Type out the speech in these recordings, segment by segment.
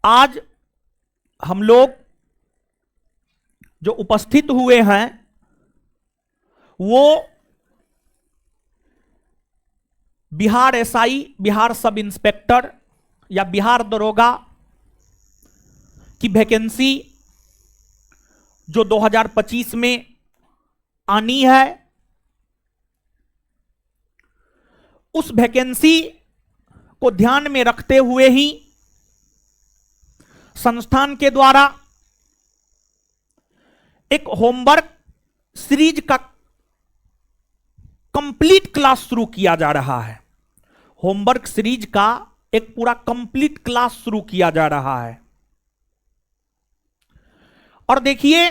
आज हम लोग जो उपस्थित हुए हैं वो Bihar SI, Bihar sub inspector या बिहार दरोगा की वैकेंसी जो 2025 में आनी है, उस वैकेंसी को ध्यान में रखते हुए ही संस्थान के द्वारा एक होमवर्क सीरीज का कंप्लीट क्लास शुरू किया जा रहा है। होमवर्क सीरीज का एक पूरा कंप्लीट क्लास शुरू किया जा रहा है। और देखिए,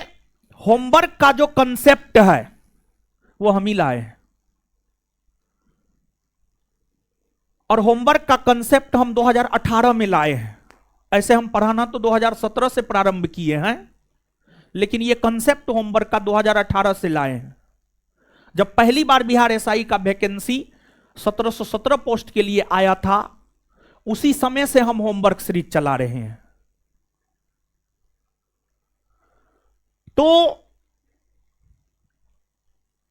होमवर्क का जो कंसेप्ट है वो हम ही लाए हैं, और होमवर्क का कंसेप्ट हम 2018 में लाए हैं। ऐसे हम पढ़ाना तो 2017 से प्रारंभ किए हैं, लेकिन ये कंसेप्ट होमवर्क का 2018 से लाए हैं। जब पहली बार बिहार एसआई का वैकेंसी 1717 पोस्ट के लिए आया था, उसी समय से हम होमवर्क सीरीज चला रहे हैं। तो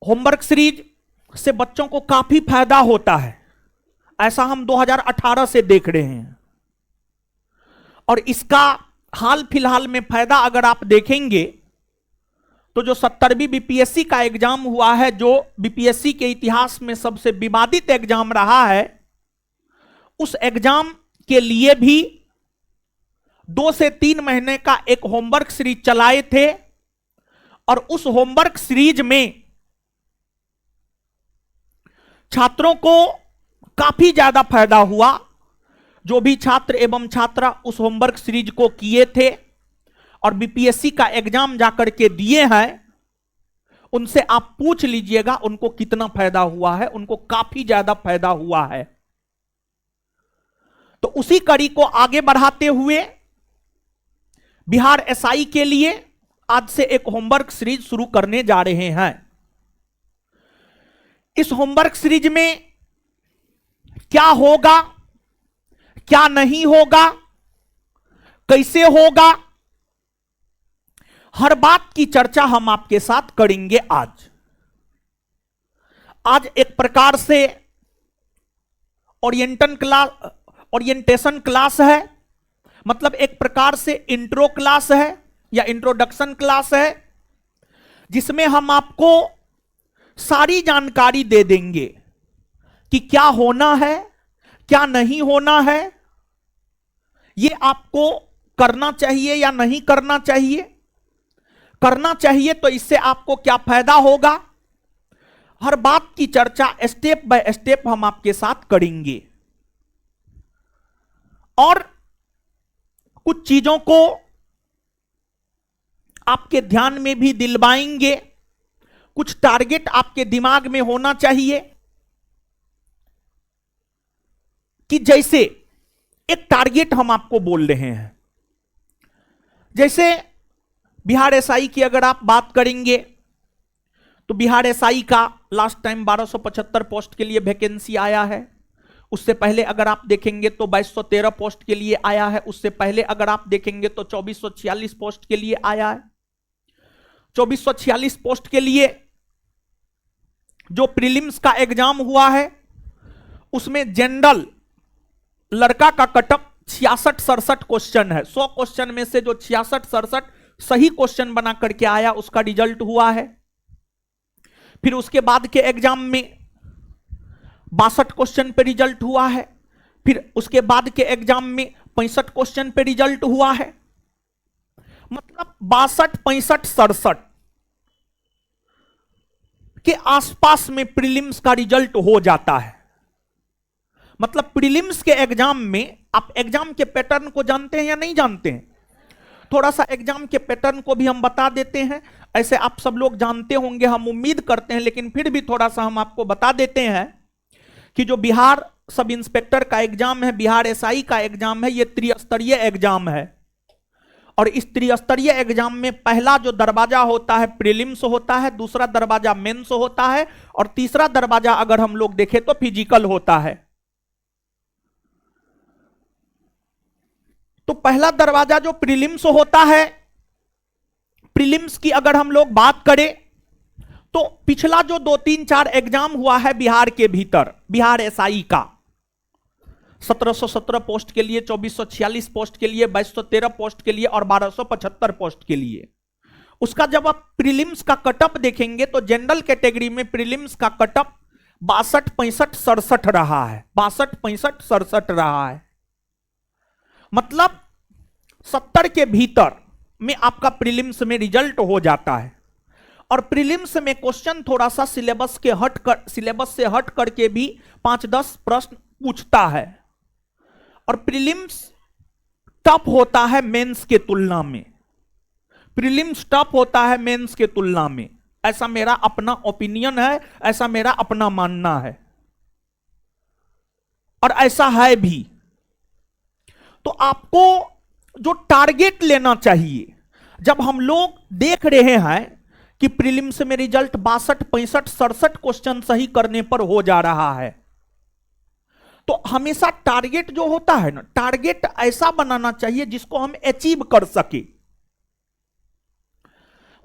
होमवर्क सीरीज से बच्चों को काफी फायदा होता है, ऐसा हम 2018 से देख रहे हैं। और इसका हाल फिलहाल में फायदा अगर आप देखेंगे तो जो 70वीं बीपीएससी का एग्जाम हुआ है, जो बीपीएससी के इतिहास में सबसे विवादित एग्जाम रहा है, उस एग्जाम के लिए भी 2 से 3 महीने का एक होमवर्क सीरीज चलाए थे। और उस होमवर्क सीरीज में छात्रों को काफी ज्यादा फायदा हुआ। जो भी छात्र एवं छात्रा उस होमवर्क सीरीज को किए थे और बीपीएससी का एग्जाम जाकर के दिए हैं, उनसे आप पूछ लीजिएगा उनको कितना फायदा हुआ है। उनको काफी ज्यादा फायदा हुआ है। तो उसी कड़ी को आगे बढ़ाते हुए बिहार एसआई के लिए आज से एक होमवर्क सीरीज शुरू करने जा रहे हैं। इस होमवर्क सीरीज में क्या होगा, क्या नहीं होगा, कैसे होगा, हर बात की चर्चा हम आपके साथ करेंगे। आज एक प्रकार से ओरिएंटेशन क्लास है, मतलब एक प्रकार से इंट्रो क्लास है या इंट्रोडक्शन क्लास है, जिसमें हम आपको सारी जानकारी दे देंगे कि क्या होना है, क्या नहीं होना है, ये आपको करना चाहिए या नहीं करना चाहिए, करना चाहिए तो इससे आपको क्या फायदा होगा। हर बात की चर्चा स्टेप बाय स्टेप हम आपके साथ करेंगे। और कुछ चीजों को आपके ध्यान में भी दिलवाएंगे। कुछ टारगेट आपके दिमाग में होना चाहिए कि जैसे एक टारगेट हम आपको बोल रहे हैं, जैसे बिहार एसआई की अगर आप बात करेंगे तो बिहार एसआई का लास्ट टाइम 1275 पोस्ट के लिए वैकेंसी आया है। उससे पहले अगर आप देखेंगे तो 2213 पोस्ट के लिए आया है। उससे पहले अगर आप देखेंगे तो 2446 पोस्ट के लिए आया है। 2446 पोस्ट के लिए जो प्रीलिम्स का एग्जाम हुआ है, उसमें जनरल लड़का का कटअप 66-67 क्वेश्चन है। 100 क्वेश्चन में से जो 66-67 सही क्वेश्चन बना करके आया, उसका रिजल्ट हुआ है। फिर उसके बाद के एग्जाम में 62 क्वेश्चन पे रिजल्ट हुआ है। फिर उसके बाद के एग्जाम में 65 क्वेश्चन पे रिजल्ट हुआ है। मतलब 62, 65, 67 के आसपास में प्रीलिम्स का रिजल्ट हो जाता है। मतलब प्रीलिम्स के एग्जाम में आप एग्जाम के पैटर्न को जानते हैं या नहीं जानते हैं? थोड़ा सा एग्जाम के पैटर्न को भी हम बता देते हैं। ऐसे आप सब लोग जानते होंगे, हम उम्मीद करते हैं, लेकिन फिर भी थोड़ा सा हम आपको बता देते हैं कि जो बिहार सब इंस्पेक्टर का एग्जाम है, बिहार एसआई का एग्जाम है, ये त्रिस्तरीय एग्जाम है। और इस त्रिस्तरीय एग्जाम में पहला जो दरवाजा होता है प्रीलिम्स होता है, दूसरा दरवाजा मेंस होता है, और तीसरा दरवाजा अगर हम लोग देखें तो फिजिकल होता है। तो पहला दरवाजा जो प्रीलिम्स होता है, प्रीलिम्स की अगर हम लोग बात करें तो पिछला जो 2-3-4 एग्जाम हुआ है बिहार के भीतर, बिहार एसआई का 1717 पोस्ट के लिए, 2446 पोस्ट के लिए, 2213 पोस्ट के लिए और 1275 पोस्ट के लिए, उसका जब आप प्रीलिम्स का कटअप देखेंगे तो जनरल कैटेगरी में प्रीलिम्स का कटअप 62, 65, 67 रहा है, 62, 65, 67 रहा है। मतलब 70 के भीतर में आपका प्रीलिम्स में रिजल्ट हो जाता है। और प्रीलिम्स में क्वेश्चन थोड़ा सा सिलेबस से हट करके भी 5-10 प्रश्न पूछता है, और प्रीलिम्स टफ होता है मेंस के तुलना में, प्रीलिम्स टफ होता है मेंस के तुलना में। ऐसा मेरा अपना ओपिनियन है, ऐसा मेरा अपना मानना है, और ऐसा है भी। तो आपको जो टारगेट लेना चाहिए, जब हम लोग देख रहे हैं कि प्रीलिम्स में रिजल्ट 62, 65, 67 क्वेश्चन सही करने पर हो जा रहा है, तो हमेशा टारगेट जो होता है ना, टारगेट ऐसा बनाना चाहिए जिसको हम अचीव कर सके।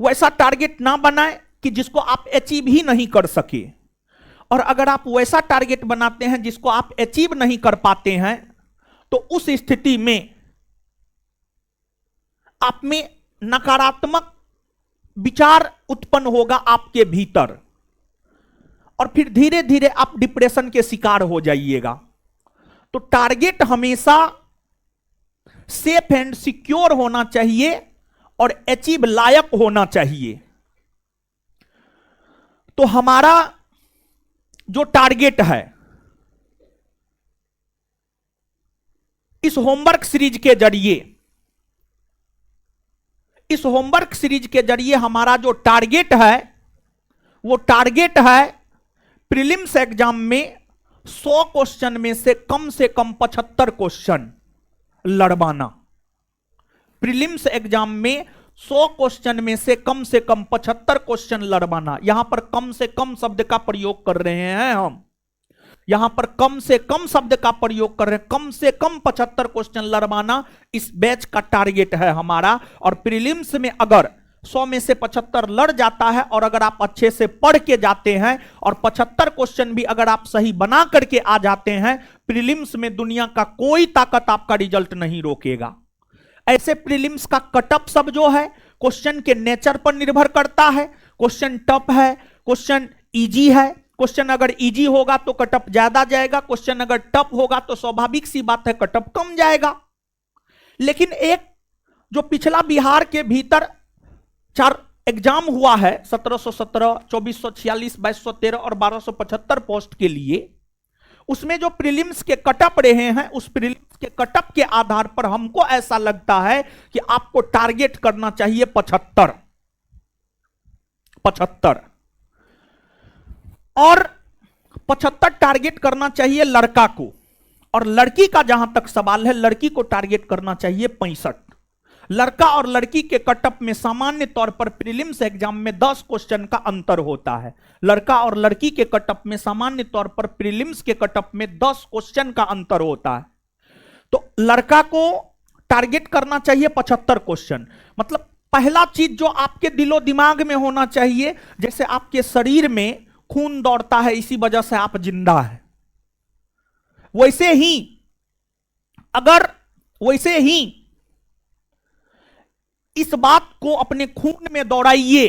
वैसा टारगेट ना बनाए कि जिसको आप अचीव ही नहीं कर सके। और अगर आप वैसा टारगेट बनाते हैं जिसको आप अचीव नहीं कर पाते हैं, तो उस स्थिति में आप में नकारात्मक विचार उत्पन्न होगा आपके भीतर, और फिर धीरे धीरे आप डिप्रेशन के शिकार हो जाइएगा। तो टारगेट हमेशा सेफ एंड सिक्योर होना चाहिए और अचीव लायक होना चाहिए। तो हमारा जो टारगेट है, इस होमवर्क सीरीज के जरिए, इस होमवर्क सीरीज के जरिए हमारा जो टारगेट है, वो टारगेट है प्रीलिम्स एग्जाम में 100 क्वेश्चन में से कम 75 क्वेश्चन लड़वाना। प्रीलिम्स एग्जाम में 100 क्वेश्चन में से कम 75 क्वेश्चन लड़वाना। यहां पर कम से कम शब्द का प्रयोग कर रहे हैं हम, यहां पर कम से कम शब्द का प्रयोग कर रहे हैं। कम से कम 75 क्वेश्चन लड़वाना इस बैच का टारगेट है हमारा। और प्रीलिम्स में अगर 100 में से 75 लड़ जाता है, और अगर आप अच्छे से पढ़ के जाते हैं और 75 क्वेश्चन भी अगर आप सही बना करके आ जाते हैं, प्रीलिम्स में दुनिया का कोई ताकत आपका रिजल्ट नहीं रोकेगा। ऐसे प्रीलिम्स का कटअप सब जो है क्वेश्चन के नेचर पर निर्भर करता है। क्वेश्चन टफ है, क्वेश्चन इजी है। क्वेश्चन अगर इजी होगा तो कटअप ज्यादा जाएगा, क्वेश्चन अगर टफ होगा तो स्वाभाविक सी बात है कटअप कम जाएगा। लेकिन एक जो पिछला बिहार के भीतर 4 एग्जाम हुआ है, 1717, 2446, 2213 और 1275 पोस्ट के लिए, उसमें जो प्रीलिम्स के कटअप रहे हैं, उस प्रीलिम्स के कटअप के आधार पर हमको ऐसा लगता है कि आपको टारगेट करना चाहिए 75 और 75 टारगेट करना चाहिए लड़का को। और लड़की का जहां तक सवाल है, लड़की को टारगेट करना चाहिए 65। लड़का और लड़की के कटअप में सामान्य तौर पर प्रीलिम्स एग्जाम में 10 क्वेश्चन का अंतर होता है। लड़का और लड़की के कटअप में सामान्य तौर पर प्रीलिम्स के कटअप में 10 क्वेश्चन का अंतर होता है। तो लड़का को टारगेट करना चाहिए 75 क्वेश्चन। मतलब पहला चीज जो आपके दिलो दिमाग में होना चाहिए, जैसे आपके शरीर में खून दौड़ता है इसी वजह से आप जिंदा है, वैसे ही इस बात को अपने खून में दौड़ाइए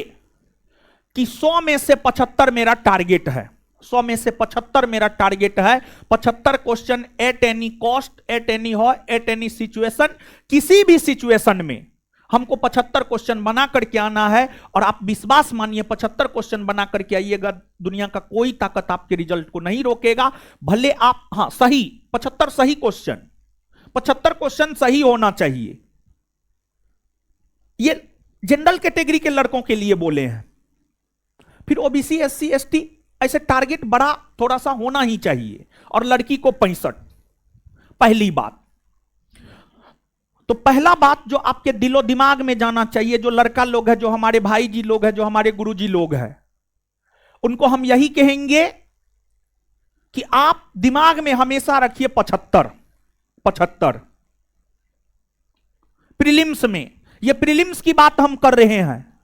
कि 100 में से 75 मेरा टारगेट है। 100 में से 75 मेरा टारगेट है। 75 question at any cost, at any हो, एट एनी सिचुएशन, किसी भी सिचुएशन में हमको 75 क्वेश्चन बना करके आना है। और आप विश्वास मानिए 75 क्वेश्चन बना करके आइएगा, दुनिया का कोई ताकत आपके रिजल्ट को नहीं रोकेगा। भले आप सही 75 सही क्वेश्चन, 75 क्वेश्चन सही होना चाहिए। ये जनरल कैटेगरी के लड़कों के लिए बोले हैं। फिर ओबीसी, एससी, एसटी, ऐसे टारगेट बड़ा थोड़ा सा होना ही चाहिए। और लड़की को 65। पहली बात तो पहला बात जो आपके दिलो दिमाग में जाना चाहिए, जो लड़का लोग है, जो हमारे भाई जी लोग हैं, जो हमारे गुरुजी लोग हैं, उनको हम यही कहेंगे कि आप दिमाग में हमेशा रखिए 75। प्रीलिम्स में, ये प्रीलिम्स की बात हम कर रहे हैं,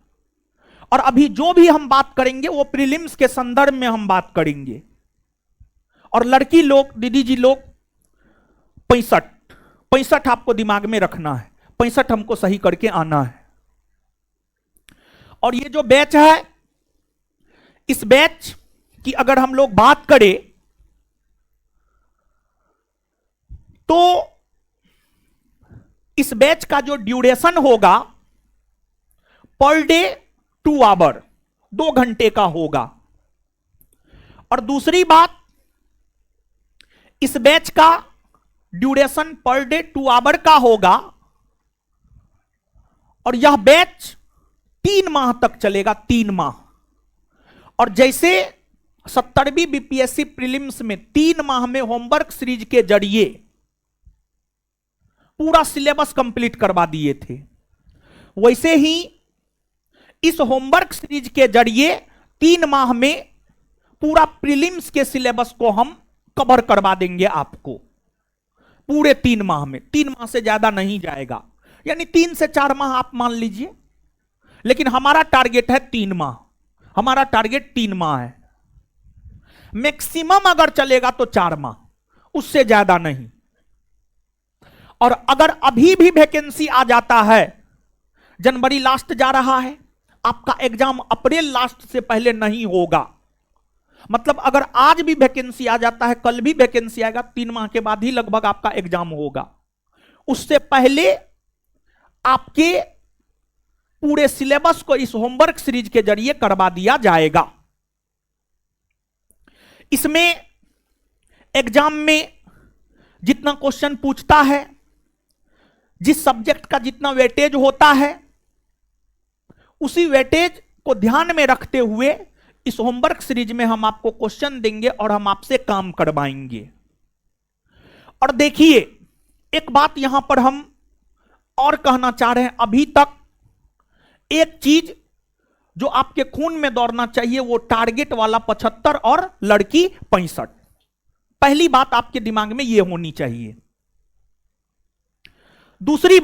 और अभी जो भी हम बात करेंगे वो प्रीलिम्स के संदर्भ में हम बात करेंगे। और लड़की लोग, दीदी जी लोग, 65 आपको दिमाग में रखना है, 65 हमको सही करके आना है। और ये जो बैच है, इस बैच की अगर हम लोग बात करें तो इस बैच का जो ड्यूरेशन होगा पर डे 2 आवर, 2 घंटे का होगा। और दूसरी बात, इस बैच का ड्यूरेशन पर डे 2 आवर का होगा, और यह बैच 3 माह तक चलेगा, 3 माह। और जैसे 70वीं बीपीएससी प्रीलिम्स में 3 माह में होमवर्क सीरीज के जरिए पूरा सिलेबस कंप्लीट करवा दिए थे, वैसे ही इस होमवर्क सीरीज के जरिए 3 माह में पूरा प्रीलिम्स के सिलेबस को हम कवर करवा देंगे आपको, पूरे 3 माह में। 3 माह से ज्यादा नहीं जाएगा, यानी 3 से 4 माह आप मान लीजिए, लेकिन हमारा टारगेट है 3 माह, हमारा टारगेट 3 माह है। मैक्सिमम अगर चलेगा तो 4 माह, उससे ज्यादा नहीं। और अगर अभी भी वैकेंसी आ जाता है, जनवरी लास्ट जा रहा है, आपका एग्जाम अप्रैल लास्ट से पहले नहीं होगा। मतलब अगर आज भी वैकेंसी आ जाता है, कल भी वैकेंसी आएगा, 3 माह के बाद ही लगभग आपका एग्जाम होगा। उससे पहले आपके पूरे सिलेबस को इस होमवर्क सीरीज के जरिए करवा दिया जाएगा। इसमें एग्जाम में जितना क्वेश्चन पूछता है, जिस सब्जेक्ट का जितना वेटेज होता है, उसी वेटेज को ध्यान में रखते हुए इस होमवर्क सीरीज में हम आपको क्वेश्चन देंगे और हम आपसे काम करवाएंगे। और देखिए, एक बात यहां पर हम और कहना चाह रहे हैं, अभी तक एक चीज जो आपके खून में दौड़ना चाहिए वो टारगेट वाला 75 और लड़की 65। पहली बात आपके दिमाग में यह होनी चाहिए। दूसरी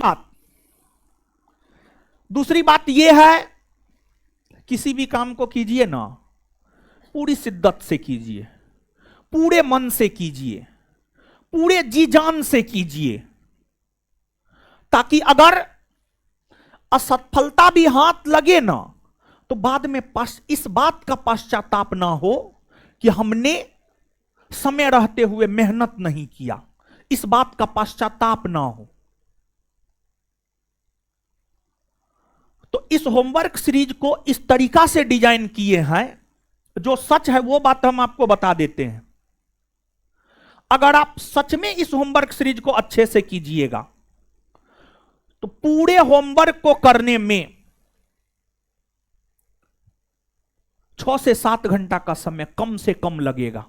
बात यह है, किसी भी काम को कीजिए ना, पूरी शिद्दत से कीजिए, पूरे मन से कीजिए, पूरे जी जान से कीजिए, ताकि अगर असफलता भी हाथ लगे ना तो बाद में इस बात का पश्चाताप ना हो कि हमने समय रहते हुए मेहनत नहीं किया, इस बात का पश्चाताप ना हो। तो इस होमवर्क सीरीज को इस तरीका से डिजाइन किए हैं, जो सच है वो बात हम आपको बता देते हैं। अगर आप सच में इस होमवर्क सीरीज को अच्छे से कीजिएगा तो पूरे होमवर्क को करने में 6 से 7 घंटा का समय कम से कम लगेगा।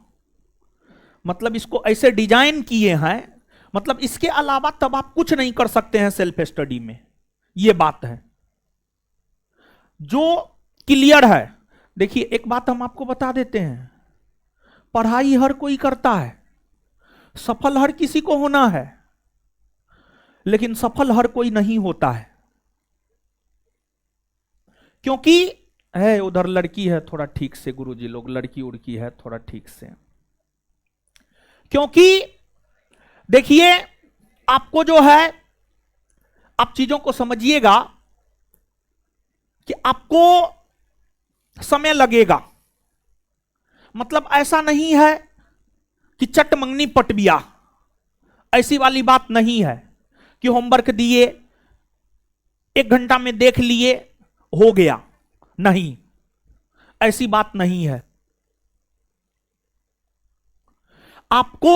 मतलब इसको ऐसे डिजाइन किए हैं, मतलब इसके अलावा तब आप कुछ नहीं कर सकते हैं सेल्फ स्टडी में, यह बात है जो क्लियर है। देखिए, एक बात हम आपको बता देते हैं, पढ़ाई हर कोई करता है, सफल हर किसी को होना है, लेकिन सफल हर कोई नहीं होता है। क्योंकि है उधर लड़की है, थोड़ा ठीक से गुरुजी लोग, लड़की उड़की है थोड़ा ठीक से। क्योंकि देखिए, आपको जो है, आप चीजों को समझिएगा कि आपको समय लगेगा। मतलब ऐसा नहीं है कि चट मंगनी पट बिया, ऐसी वाली बात नहीं है कि होमवर्क दिए 1 घंटा में देख लिए हो गया, नहीं, ऐसी बात नहीं है। आपको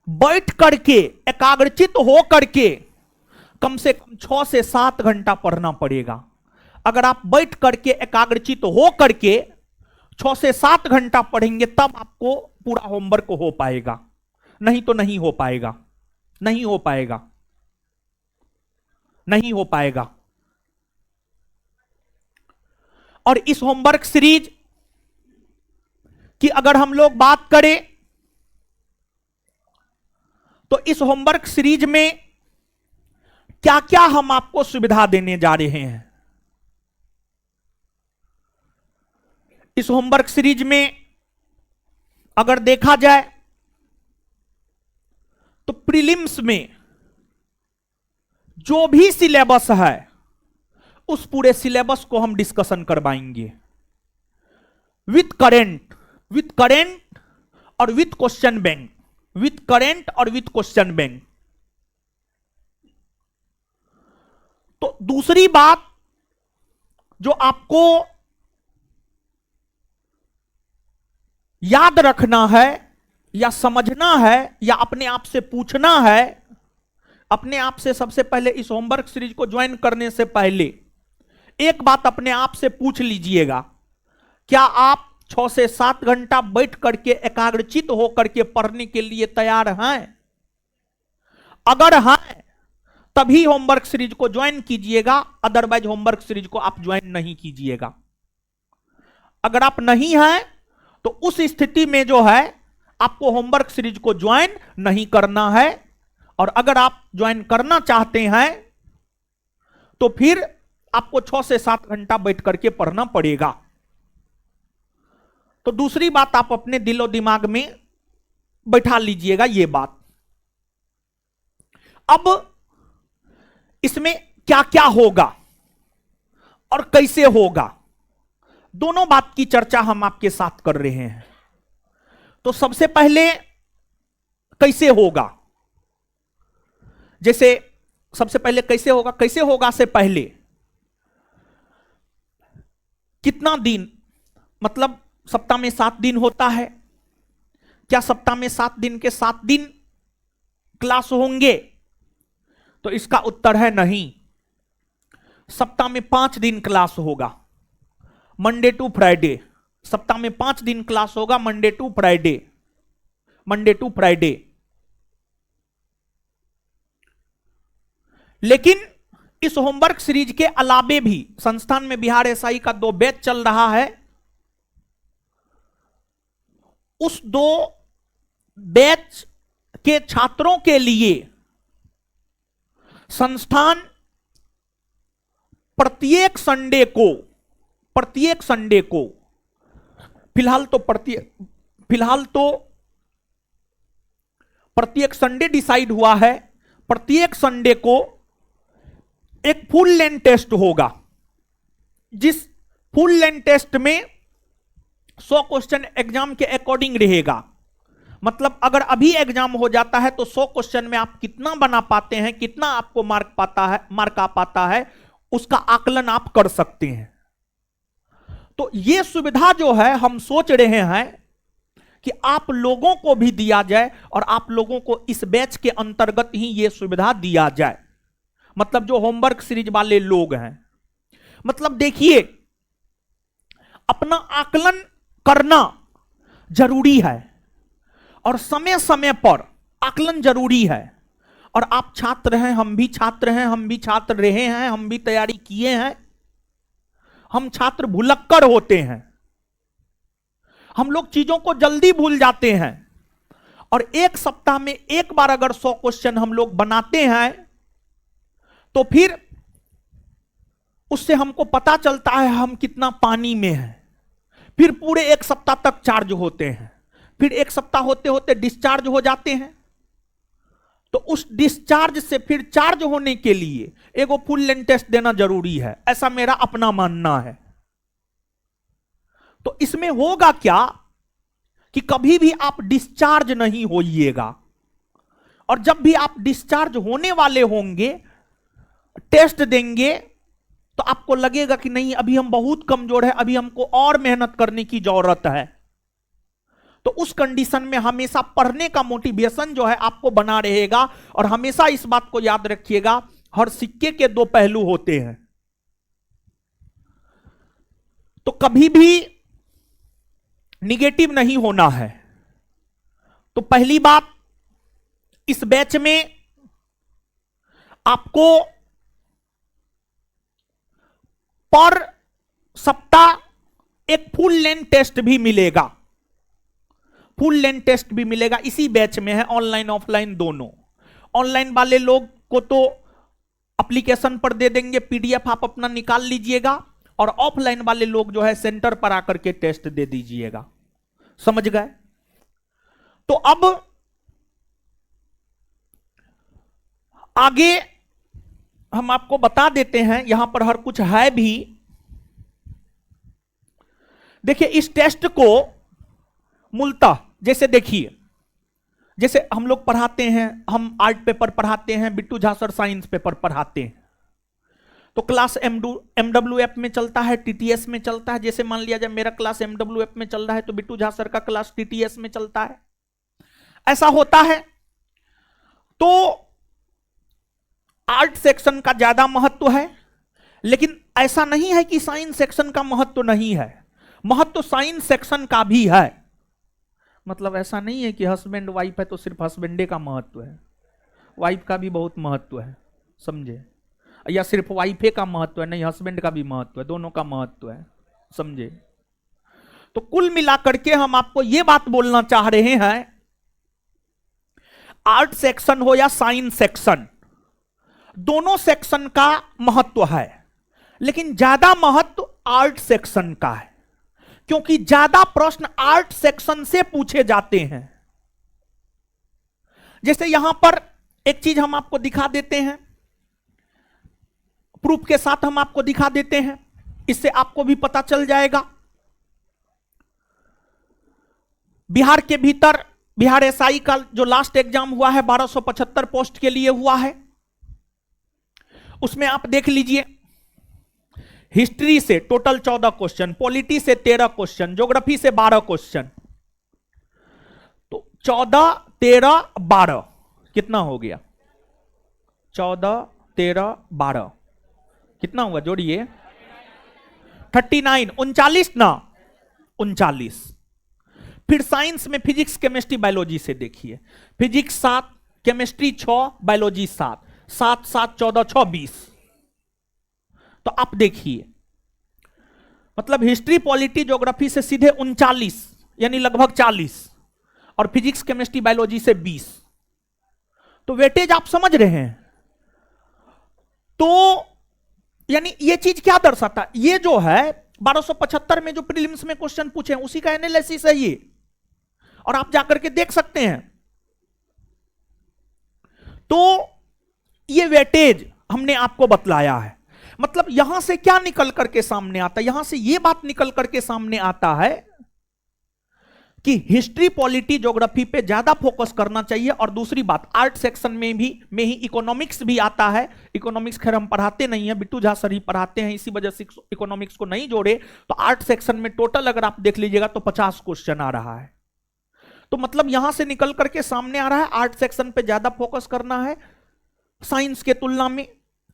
बैठ करके एकाग्रचित हो करके कम से कम 6 से 7 घंटा पढ़ना पड़ेगा। अगर आप बैठ करके एकाग्रचित हो करके 6 से 7 घंटा पढ़ेंगे तब आपको पूरा होमवर्क हो पाएगा, नहीं तो नहीं हो पाएगा, नहीं हो पाएगा, नहीं हो पाएगा। और इस होमवर्क सीरीज की अगर हम लोग बात करें तो इस होमवर्क सीरीज में क्या क्या हम आपको सुविधा देने जा रहे हैं। इस होमवर्क सीरीज में अगर देखा जाए तो प्रीलिम्स में जो भी सिलेबस है उस पूरे सिलेबस को हम डिस्कशन करवाएंगे विथ करेंट और with question bank, with current और विथ क्वेश्चन बैंक। तो दूसरी बात जो आपको याद रखना है या समझना है या अपने आप से पूछना है, अपने आप से सबसे पहले इस होमवर्क सीरीज को ज्वाइन करने से पहले एक बात अपने आप से पूछ लीजिएगा, क्या आप 6 से 7 घंटा बैठ करके एकाग्रचित होकर के पढ़ने के लिए तैयार हैं? अगर हैं तभी होमवर्क सीरीज को ज्वाइन कीजिएगा, अदरवाइज होमवर्क सीरीज को आप ज्वाइन नहीं कीजिएगा। अगर आप नहीं हैं तो उस स्थिति में जो है आपको होमवर्क सीरीज को ज्वाइन नहीं करना है, और अगर आप ज्वाइन करना चाहते हैं तो फिर आपको 6 से 7 घंटा बैठ करके पढ़ना पड़ेगा। तो दूसरी बात आप अपने दिलो दिमाग में बैठा लीजिएगा ये बात। अब इसमें क्या क्या होगा और कैसे होगा, दोनों बात की चर्चा हम आपके साथ कर रहे हैं। तो सबसे पहले कैसे होगा, जैसे सबसे पहले कैसे होगा से पहले कितना दिन, मतलब सप्ताह में 7 दिन होता है, क्या सप्ताह में 7 दिन के 7 दिन क्लास होंगे? तो इसका उत्तर है नहीं। सप्ताह में 5 दिन क्लास होगा, मंडे टू फ्राइडे। सप्ताह में 5 दिन क्लास होगा, मंडे टू फ्राइडे। लेकिन इस होमवर्क सीरीज के अलावे भी संस्थान में बिहार एसआई का 2 बैच चल रहा है। उस 2 बैच के छात्रों के लिए संस्थान प्रत्येक संडे को फिलहाल तो प्रत्येक संडे डिसाइड हुआ है, प्रत्येक संडे को एक फुल लेंथ टेस्ट होगा, जिस फुल लेंथ टेस्ट में 100 क्वेश्चन एग्जाम के अकॉर्डिंग रहेगा। मतलब अगर अभी एग्जाम हो जाता है तो 100 क्वेश्चन में आप कितना बना पाते हैं, कितना आपको मार्क आ पाता है, उसका आकलन आप कर सकते हैं। तो यह सुविधा जो है हम सोच रहे हैं कि आप लोगों को भी दिया जाए और आप लोगों को इस बैच के अंतर्गत ही यह सुविधा दिया जाए। मतलब जो होमवर्क सीरीज वाले लोग हैं, मतलब देखिए अपना आकलन करना जरूरी है और समय समय पर आकलन जरूरी है। और आप छात्र हैं, हम भी छात्र रहे हैं, हम भी तैयारी किए हैं। हम छात्र भुलक्कड़ होते हैं, हम लोग चीजों को जल्दी भूल जाते हैं। और एक सप्ताह में एक बार अगर 100 क्वेश्चन हम लोग बनाते हैं तो फिर उससे हमको पता चलता है हम कितना पानी में हैं। फिर पूरे एक सप्ताह तक चार्ज होते हैं, फिर एक सप्ताह होते होते डिस्चार्ज हो जाते हैं। तो उस डिस्चार्ज से फिर चार्ज होने के लिए एगो फुल लेंथ टेस्ट देना जरूरी है, ऐसा मेरा अपना मानना है। तो इसमें होगा क्या कि कभी भी आप डिस्चार्ज नहीं होइएगा, और जब भी आप डिस्चार्ज होने वाले होंगे, टेस्ट देंगे, तो आपको लगेगा कि नहीं अभी हम बहुत कमजोर है, अभी हमको और मेहनत करने की जरूरत है। तो उस कंडीशन में हमेशा पढ़ने का मोटिवेशन जो है आपको बना रहेगा। और हमेशा इस बात को याद रखिएगा, हर सिक्के के 2 पहलू होते हैं। तो कभी भी निगेटिव नहीं होना है। तो पहली बात, इस बैच में आपको पर सप्ताह एक फुल लेंथ टेस्ट भी मिलेगा, इसी बैच में है, ऑनलाइन ऑफलाइन दोनों। ऑनलाइन वाले लोग को तो एप्लीकेशन पर दे देंगे, पीडीएफ आप अपना निकाल लीजिएगा और ऑफलाइन वाले लोग जो है सेंटर पर आकर के टेस्ट दे दीजिएगा। समझ गए? तो अब आगे हम आपको बता देते हैं, यहां पर हर कुछ है भी। देखिए इस टेस्ट को मूलतः जैसे देखिए, जैसे हम लोग पढ़ाते हैं, हम आर्ट पेपर पढ़ाते हैं, Bittu Jha sir science paper पढ़ाते हैं, तो क्लास एमडब्ल्यूएफ में चलता है, टीटीएस में चलता है। जैसे मान लिया जाए मेरा क्लास एमडब्ल्यूएफ में चल रहा है तो बिट्टू झा सर का क्लास टीटीएस में चलता है, ऐसा होता है। तो आर्ट सेक्शन का ज्यादा महत्व है, लेकिन ऐसा नहीं है कि साइंस सेक्शन का महत्व नहीं है, महत्व साइंस सेक्शन का भी है। मतलब ऐसा नहीं है कि हस्बैंड वाइफ है तो सिर्फ हस्बैंडे का महत्व है, वाइफ का भी बहुत महत्व है, समझे? या सिर्फ वाइफे का महत्व है, नहीं, हस्बैंड का भी महत्व है, दोनों का महत्व है, समझे? तो कुल मिलाकर के हम आपको यह बात बोलना चाह रहे हैं, आर्ट सेक्शन हो या साइंस सेक्शन, दोनों सेक्शन का महत्व है, लेकिन ज्यादा महत्व आर्ट सेक्शन का है, क्योंकि ज्यादा प्रश्न आर्ट सेक्शन से पूछे जाते हैं। जैसे यहां पर एक चीज हम आपको दिखा देते हैं, प्रूफ के साथ हम आपको दिखा देते हैं, इससे आपको भी पता चल जाएगा। बिहार के भीतर बिहार एसआई का जो लास्ट एग्जाम हुआ है 1275 पोस्ट के लिए हुआ है, उसमें आप देख लीजिए, हिस्ट्री से टोटल 14 क्वेश्चन, पॉलिटी से 13 क्वेश्चन, ज्योग्राफी से 12 क्वेश्चन, तो 14 13 12 कितना हो गया? 14 13 12 कितना हुआ? जोड़िए 39, 39 ना, 39। फिर साइंस में फिजिक्स केमिस्ट्री बायोलॉजी से देखिए, फिजिक्स 7, केमिस्ट्री 6, बायोलॉजी 7, 7 7 14 6 20। तो आप देखिए, मतलब हिस्ट्री पॉलिटी ज्योग्राफी से सीधे 39 यानी लगभग 40, और फिजिक्स केमिस्ट्री बायोलॉजी से 20। तो वेटेज आप समझ रहे हैं? तो यानी ये चीज क्या दर्शाता है? ये जो है 1275 में जो प्रीलिम्स में क्वेश्चन पूछे हैं उसी का एनालिसिस है ये, और आप जाकर के देख सकते हैं। तो ये वेटेज हमने आपको बतलाया है। मतलब यहां से क्या निकल करके सामने आता है? यहां से यह बात निकल करके सामने आता है कि हिस्ट्री पॉलिटी ज्योग्राफी पे ज्यादा फोकस करना चाहिए। और दूसरी बात, आर्ट सेक्शन में ही इकोनॉमिक्स भी आता है। इकोनॉमिक्स खैर हम पढ़ाते नहीं है, बिट्टू झा सर ही पढ़ाते हैं, इसी वजह से इकोनॉमिक्स को नहीं जोड़े। तो आर्ट सेक्शन में टोटल अगर आप देख लीजिएगा तो 50 क्वेश्चन आ रहा है। तो मतलब यहां से निकल करके सामने आ रहा है आर्ट सेक्शन पे ज्यादा फोकस करना है साइंस के तुलना में।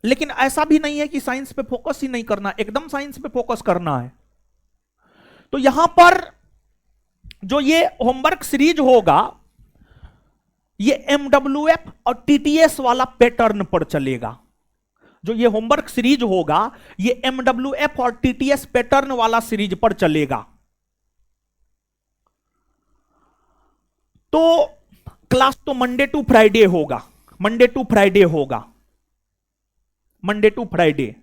लेकिन ऐसा भी नहीं है कि साइंस पे फोकस ही नहीं करना, एकदम साइंस पे फोकस करना है। तो यहां पर जो ये होमवर्क सीरीज होगा, ये एमडब्ल्यूएफ और टीटीएस वाला पैटर्न पर चलेगा। जो ये होमवर्क सीरीज होगा ये एमडब्ल्यूएफ और टीटीएस पैटर्न वाला सीरीज पर चलेगा। तो क्लास तो मंडे टू फ्राइडे होगा, मंडे टू फ्राइडे होगा, मंडे टू फ्राइडे।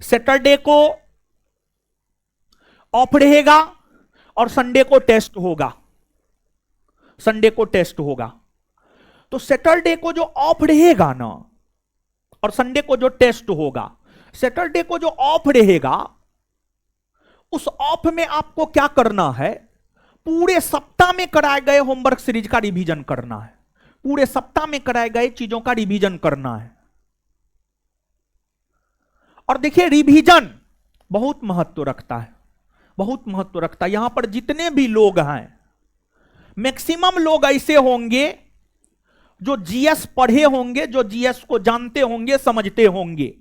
सैटरडे को ऑफ रहेगा और संडे को टेस्ट होगा, संडे को टेस्ट होगा। तो सैटरडे को जो ऑफ रहेगा ना और संडे को जो टेस्ट होगा, सैटरडे को जो ऑफ रहेगा उस ऑफ में आपको क्या करना है? पूरे सप्ताह में कराए गए होमवर्क सीरीज का रिवीजन करना है, पूरे सप्ताह में कराए गए चीजों का रिवीजन करना है। और देखिए रिवीजन बहुत महत्व रखता है, बहुत महत्व रखता है। यहां पर जितने भी लोग हैं मैक्सिमम लोग ऐसे होंगे जो जीएस पढ़े होंगे, जो जीएस को जानते होंगे, समझते होंगे।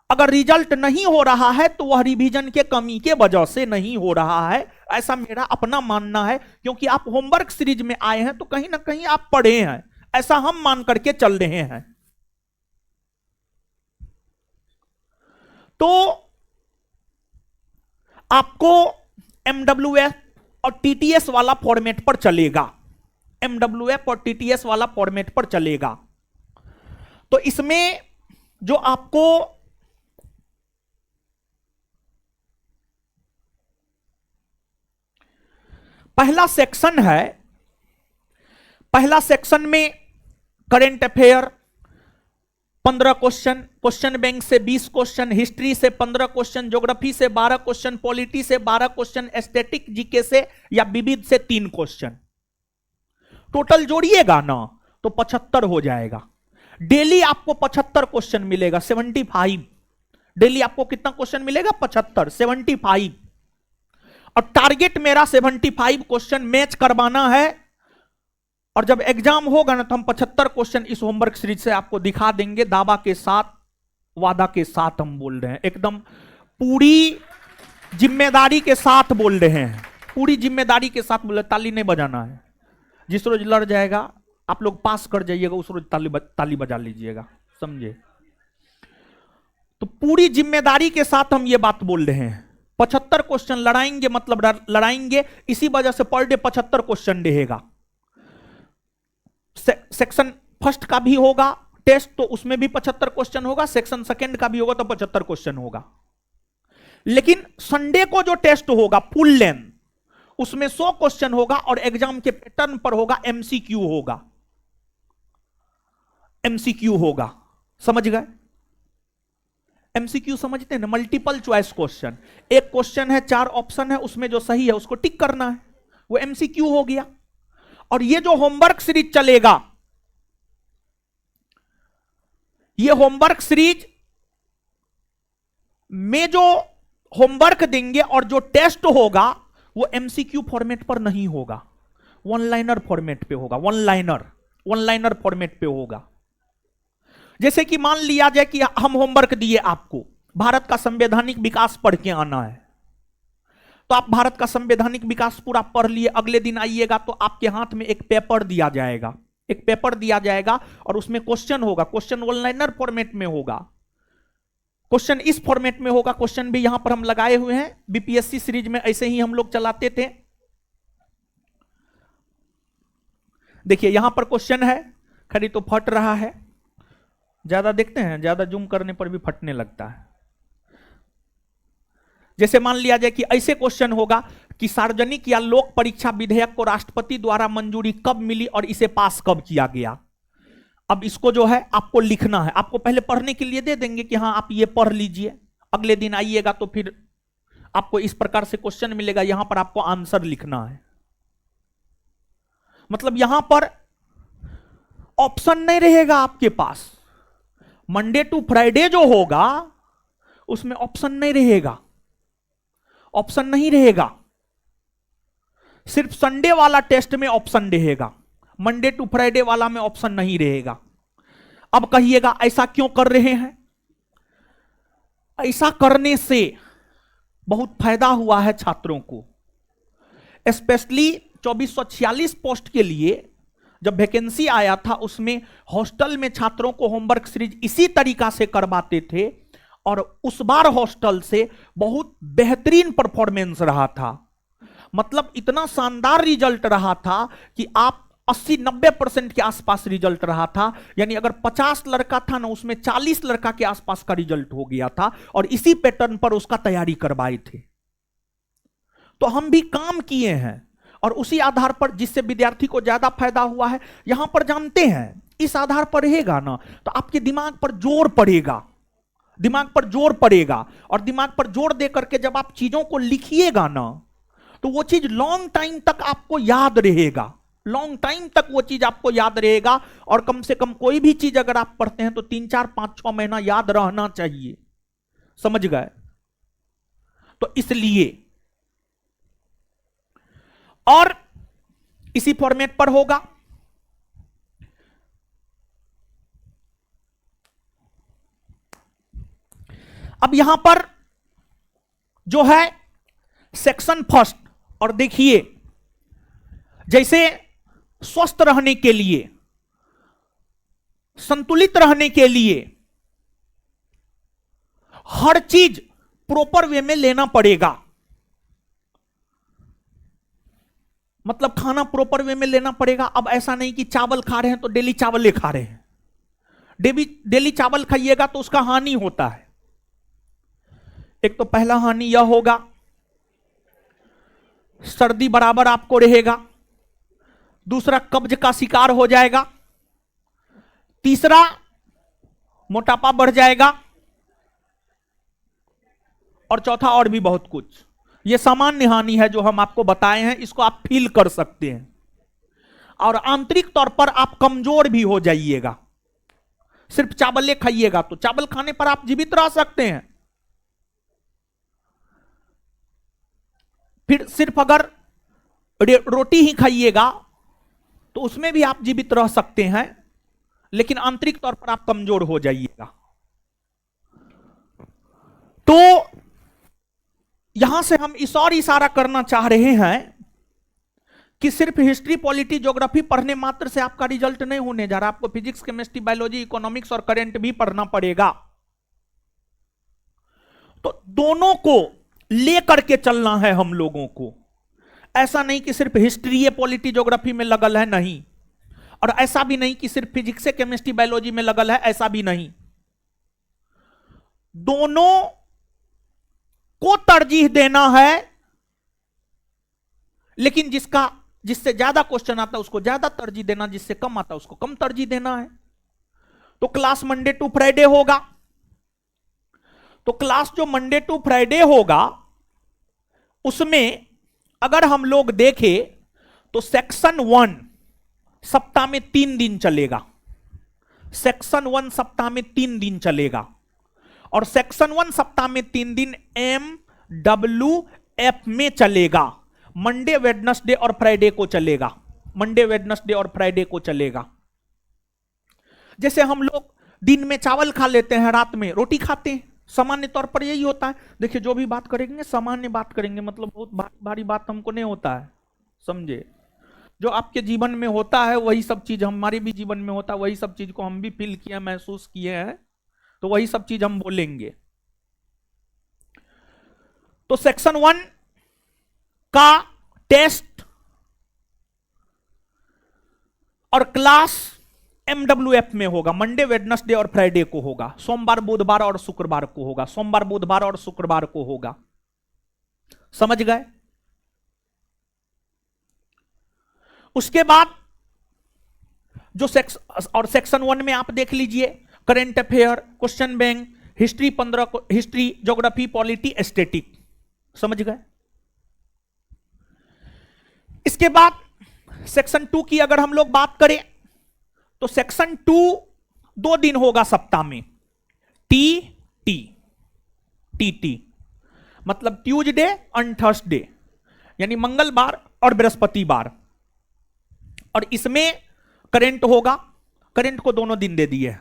अगर रिजल्ट नहीं हो रहा है तो वह रिवीजन के कमी के वजह से नहीं हो रहा है, ऐसा मेरा अपना मानना है। क्योंकि आप होमवर्क सीरीज में आए हैं तो कहीं ना कहीं आप पढ़े हैं, ऐसा हम मान करके चल रहे हैं। तो आपको एमडब्ल्यूएफ और टीटीएस वाला फॉर्मेट पर चलेगा, एमडब्ल्यूएफ और टीटीएस वाला फॉर्मेट पर चलेगा। तो इसमें जो आपको पहला सेक्शन है, पहला सेक्शन में current affair 15 question, question bank से 20 क्वेश्चन, हिस्ट्री से 15 क्वेश्चन, ज्योग्राफी से 12 क्वेश्चन, पॉलिटी से 12 क्वेश्चन, एस्थेटिक जीके से या विविध से 3 क्वेश्चन। टोटल जोड़िएगा ना तो 75 हो जाएगा। डेली आपको 75 क्वेश्चन मिलेगा, 75। डेली आपको कितना क्वेश्चन मिलेगा? 75, 75। और टारगेट मेरा 75 क्वेश्चन मैच करवाना है। और जब एग्जाम होगा ना तो हम 75 क्वेश्चन इस होमवर्क सीरीज से आपको दिखा देंगे, दावा के साथ, वादा के साथ हम बोल रहे हैं, एकदम पूरी जिम्मेदारी के साथ बोल रहे हैं, पूरी जिम्मेदारी के साथ बोल रहे। ताली नहीं बजाना है, जिस रोज लड़ जाएगा आप लोग पास कर जाइएगा, उस रोज ताली बजा लीजिएगा, समझे? तो पूरी जिम्मेदारी के साथ हम ये बात बोल रहे हैं। 75 क्वेश्चन लड़ाएंगे, मतलब लड़ाएंगे, इसी वजह से पर डे 75 क्वेश्चन रहेगा। सेक्शन फर्स्ट का भी होगा टेस्ट, तो उसमें भी 75 क्वेश्चन होगा। सेक्शन सेकंड का भी होगा तो 75 क्वेश्चन होगा। लेकिन संडे को जो टेस्ट होगा फुल लेंथ, उसमें 100 क्वेश्चन होगा और एग्जाम के पैटर्न पर होगा, एमसीक्यू होगा, एमसीक्यू होगा। समझ गए? एमसीक्यू समझते हैं ना? Multiple choice question. एक क्वेश्चन है, 4 ऑप्शन है, उसमें जो सही है उसको टिक करना है, वो एमसीक्यू हो गया। और ये जो होमवर्क सीरीज चलेगा, ये होमवर्क सीरीज में जो होमवर्क देंगे और जो टेस्ट होगा वो एमसीक्यू फॉर्मेट पर नहीं होगा, वन लाइनर फॉर्मेट पे होगा। वन लाइनर फॉर्मेट पे होगा। जैसे कि मान लिया जाए कि हम होमवर्क दिए आपको, भारत का संवैधानिक विकास पढ़ के आना है, तो आप भारत का संवैधानिक विकास पूरा पढ़ लिए। अगले दिन आइएगा तो आपके हाथ में एक पेपर दिया जाएगा, एक पेपर दिया जाएगा और उसमें क्वेश्चन होगा। क्वेश्चन वन लाइनर फॉर्मेट में होगा, क्वेश्चन इस फॉर्मेट में होगा। क्वेश्चन भी यहां पर हम लगाए हुए हैं, बीपीएससी सीरीज में ऐसे ही हम लोग चलाते थे। देखिए यहां पर क्वेश्चन है, खड़ी तो फट रहा है, ज्यादा देखते हैं, ज्यादा जूम करने पर भी फटने लगता है। जैसे मान लिया जाए कि ऐसे क्वेश्चन होगा कि सार्वजनिक या लोक परीक्षा विधेयक को राष्ट्रपति द्वारा मंजूरी कब मिली और इसे पास कब किया गया। अब इसको जो है आपको लिखना है। आपको पहले पढ़ने के लिए दे देंगे कि हाँ आप ये पढ़ लीजिए, अगले दिन आइएगा तो फिर आपको इस प्रकार से क्वेश्चन मिलेगा, यहां पर आपको आंसर लिखना है। मतलब यहां पर ऑप्शन नहीं रहेगा आपके पास। मंडे टू फ्राइडे जो होगा उसमें ऑप्शन नहीं रहेगा, ऑप्शन नहीं रहेगा। सिर्फ संडे वाला टेस्ट में ऑप्शन रहेगा, मंडे टू फ्राइडे वाला में ऑप्शन नहीं रहेगा। अब कहिएगा ऐसा क्यों कर रहे हैं? ऐसा करने से बहुत फायदा हुआ है छात्रों को। स्पेशली 2446 पोस्ट के लिए जब वैकेंसी आया था, उसमें हॉस्टल में छात्रों को होमवर्क सीरीज इसी तरीका से करवाते थे और उस बार हॉस्टल से बहुत बेहतरीन परफॉर्मेंस रहा था। मतलब इतना शानदार रिजल्ट रहा था कि आप 80-90% के आसपास रिजल्ट रहा था। यानी अगर 50 लड़का था ना, उसमें 40 लड़का के आसपास का रिजल्ट हो गया था और इसी पैटर्न पर उसका तैयारी करवाए थे। तो हम भी काम किए हैं और उसी आधार पर जिससे विद्यार्थी को ज्यादा फायदा हुआ है। यहां पर जानते हैं इस आधार पर रहेगा ना तो आपके दिमाग पर जोर पड़ेगा, दिमाग पर जोर पड़ेगा। और दिमाग पर जोर दे करके जब आप चीजों को लिखिएगा ना तो वो चीज लॉन्ग टाइम तक आपको याद रहेगा, लॉन्ग टाइम तक वो चीज आपको याद रहेगा। और कम से कम कोई भी चीज अगर आप पढ़ते हैं तो 3, 4, 5, 6 महीना याद रहना चाहिए। समझ गए? तो इसलिए और इसी फॉर्मेट पर होगा। अब यहां पर जो है सेक्शन फर्स्ट, और देखिए जैसे स्वस्थ रहने के लिए, संतुलित रहने के लिए हर चीज प्रॉपर वे में लेना पड़ेगा। मतलब खाना प्रॉपर वे में लेना पड़ेगा। अब ऐसा नहीं कि चावल खा रहे हैं तो डेली चावल ले खा रहे हैं, डेली चावल खाइएगा तो उसका हानि होता है। एक तो पहला हानि यह होगा, सर्दी बराबर आपको रहेगा। दूसरा, कब्ज का शिकार हो जाएगा। तीसरा, मोटापा बढ़ जाएगा। और चौथा, और भी बहुत कुछ। यह सामान्य हानि है जो हम आपको बताए हैं, इसको आप फील कर सकते हैं। और आंतरिक तौर पर आप कमजोर भी हो जाइएगा। सिर्फ चावल खाइएगा तो चावल खाने पर आप जीवित रह सकते हैं। फिर सिर्फ अगर रोटी ही खाइएगा तो उसमें भी आप जीवित रह सकते हैं, लेकिन आंतरिक तौर पर आप कमजोर हो जाइएगा। तो यहां से हम इस और इशारा करना चाह रहे हैं कि सिर्फ हिस्ट्री, पॉलिटी, ज्योग्राफी पढ़ने मात्र से आपका रिजल्ट नहीं होने जा रहा। आपको फिजिक्स, केमिस्ट्री, बायोलॉजी, इकोनॉमिक्स और करंट भी पढ़ना पड़ेगा। तो दोनों को लेकर के चलना है हम लोगों को। ऐसा नहीं कि सिर्फ हिस्ट्री, पॉलिटी, ज्योग्राफी में लगल है, नहीं। और ऐसा भी नहीं कि सिर्फ फिजिक्स, केमिस्ट्री, बायोलॉजी में लगल है, ऐसा भी नहीं। दोनों को तरजीह देना है, लेकिन जिससे ज्यादा क्वेश्चन आता है उसको ज्यादा तरजीह देना, जिससे कम आता है उसको कम तरजीह देना है। तो क्लास मंडे टू फ्राइडे होगा। तो क्लास जो मंडे टू फ्राइडे होगा उसमें अगर हम लोग देखें तो सेक्शन 1 सप्ताह में 3 दिन चलेगा। सेक्शन 1 सप्ताह में 3 दिन चलेगा। और सेक्शन 1 सप्ताह में 3 दिन MWF में चलेगा। मंडे, वेडनेसडे और फ्राइडे को चलेगा। मंडे, वेडनेसडे और फ्राइडे को चलेगा। जैसे हम लोग दिन में चावल खा लेते हैं, रात में रोटी खाते हैं, सामान्य तौर पर यही होता है। देखिए, जो भी बात करेंगे सामान्य बात करेंगे, मतलब बहुत भारी बात हमको नहीं होता है, समझे। जो आपके जीवन में होता है वही सब चीज हमारे भी जीवन में होता है, वही सब चीज को हम भी फील किए, महसूस किए हैं, तो वही सब चीज हम बोलेंगे। तो सेक्शन 1 का टेस्ट और क्लास MWF में होगा। मंडे, वेडनेसडे और फ्राइडे को होगा। सोमवार, बुधवार और शुक्रवार को होगा। सोमवार, बुधवार और शुक्रवार को होगा। समझ गए। उसके बाद जो सेक्शन 1 में आप देख लीजिए, current affair, question bank, history 15, history, geography, polity, aesthetic. समझ गए। इसके बाद सेक्शन 2 की अगर हम लोग बात करें तो सेक्शन 2 2 दिन होगा सप्ताह में। टी मतलब ट्यूसडे एंड थर्सडे, यानी मंगलवार और बृहस्पतिवार। और इसमें करंट होगा। करंट को दोनों दिन दे दिए।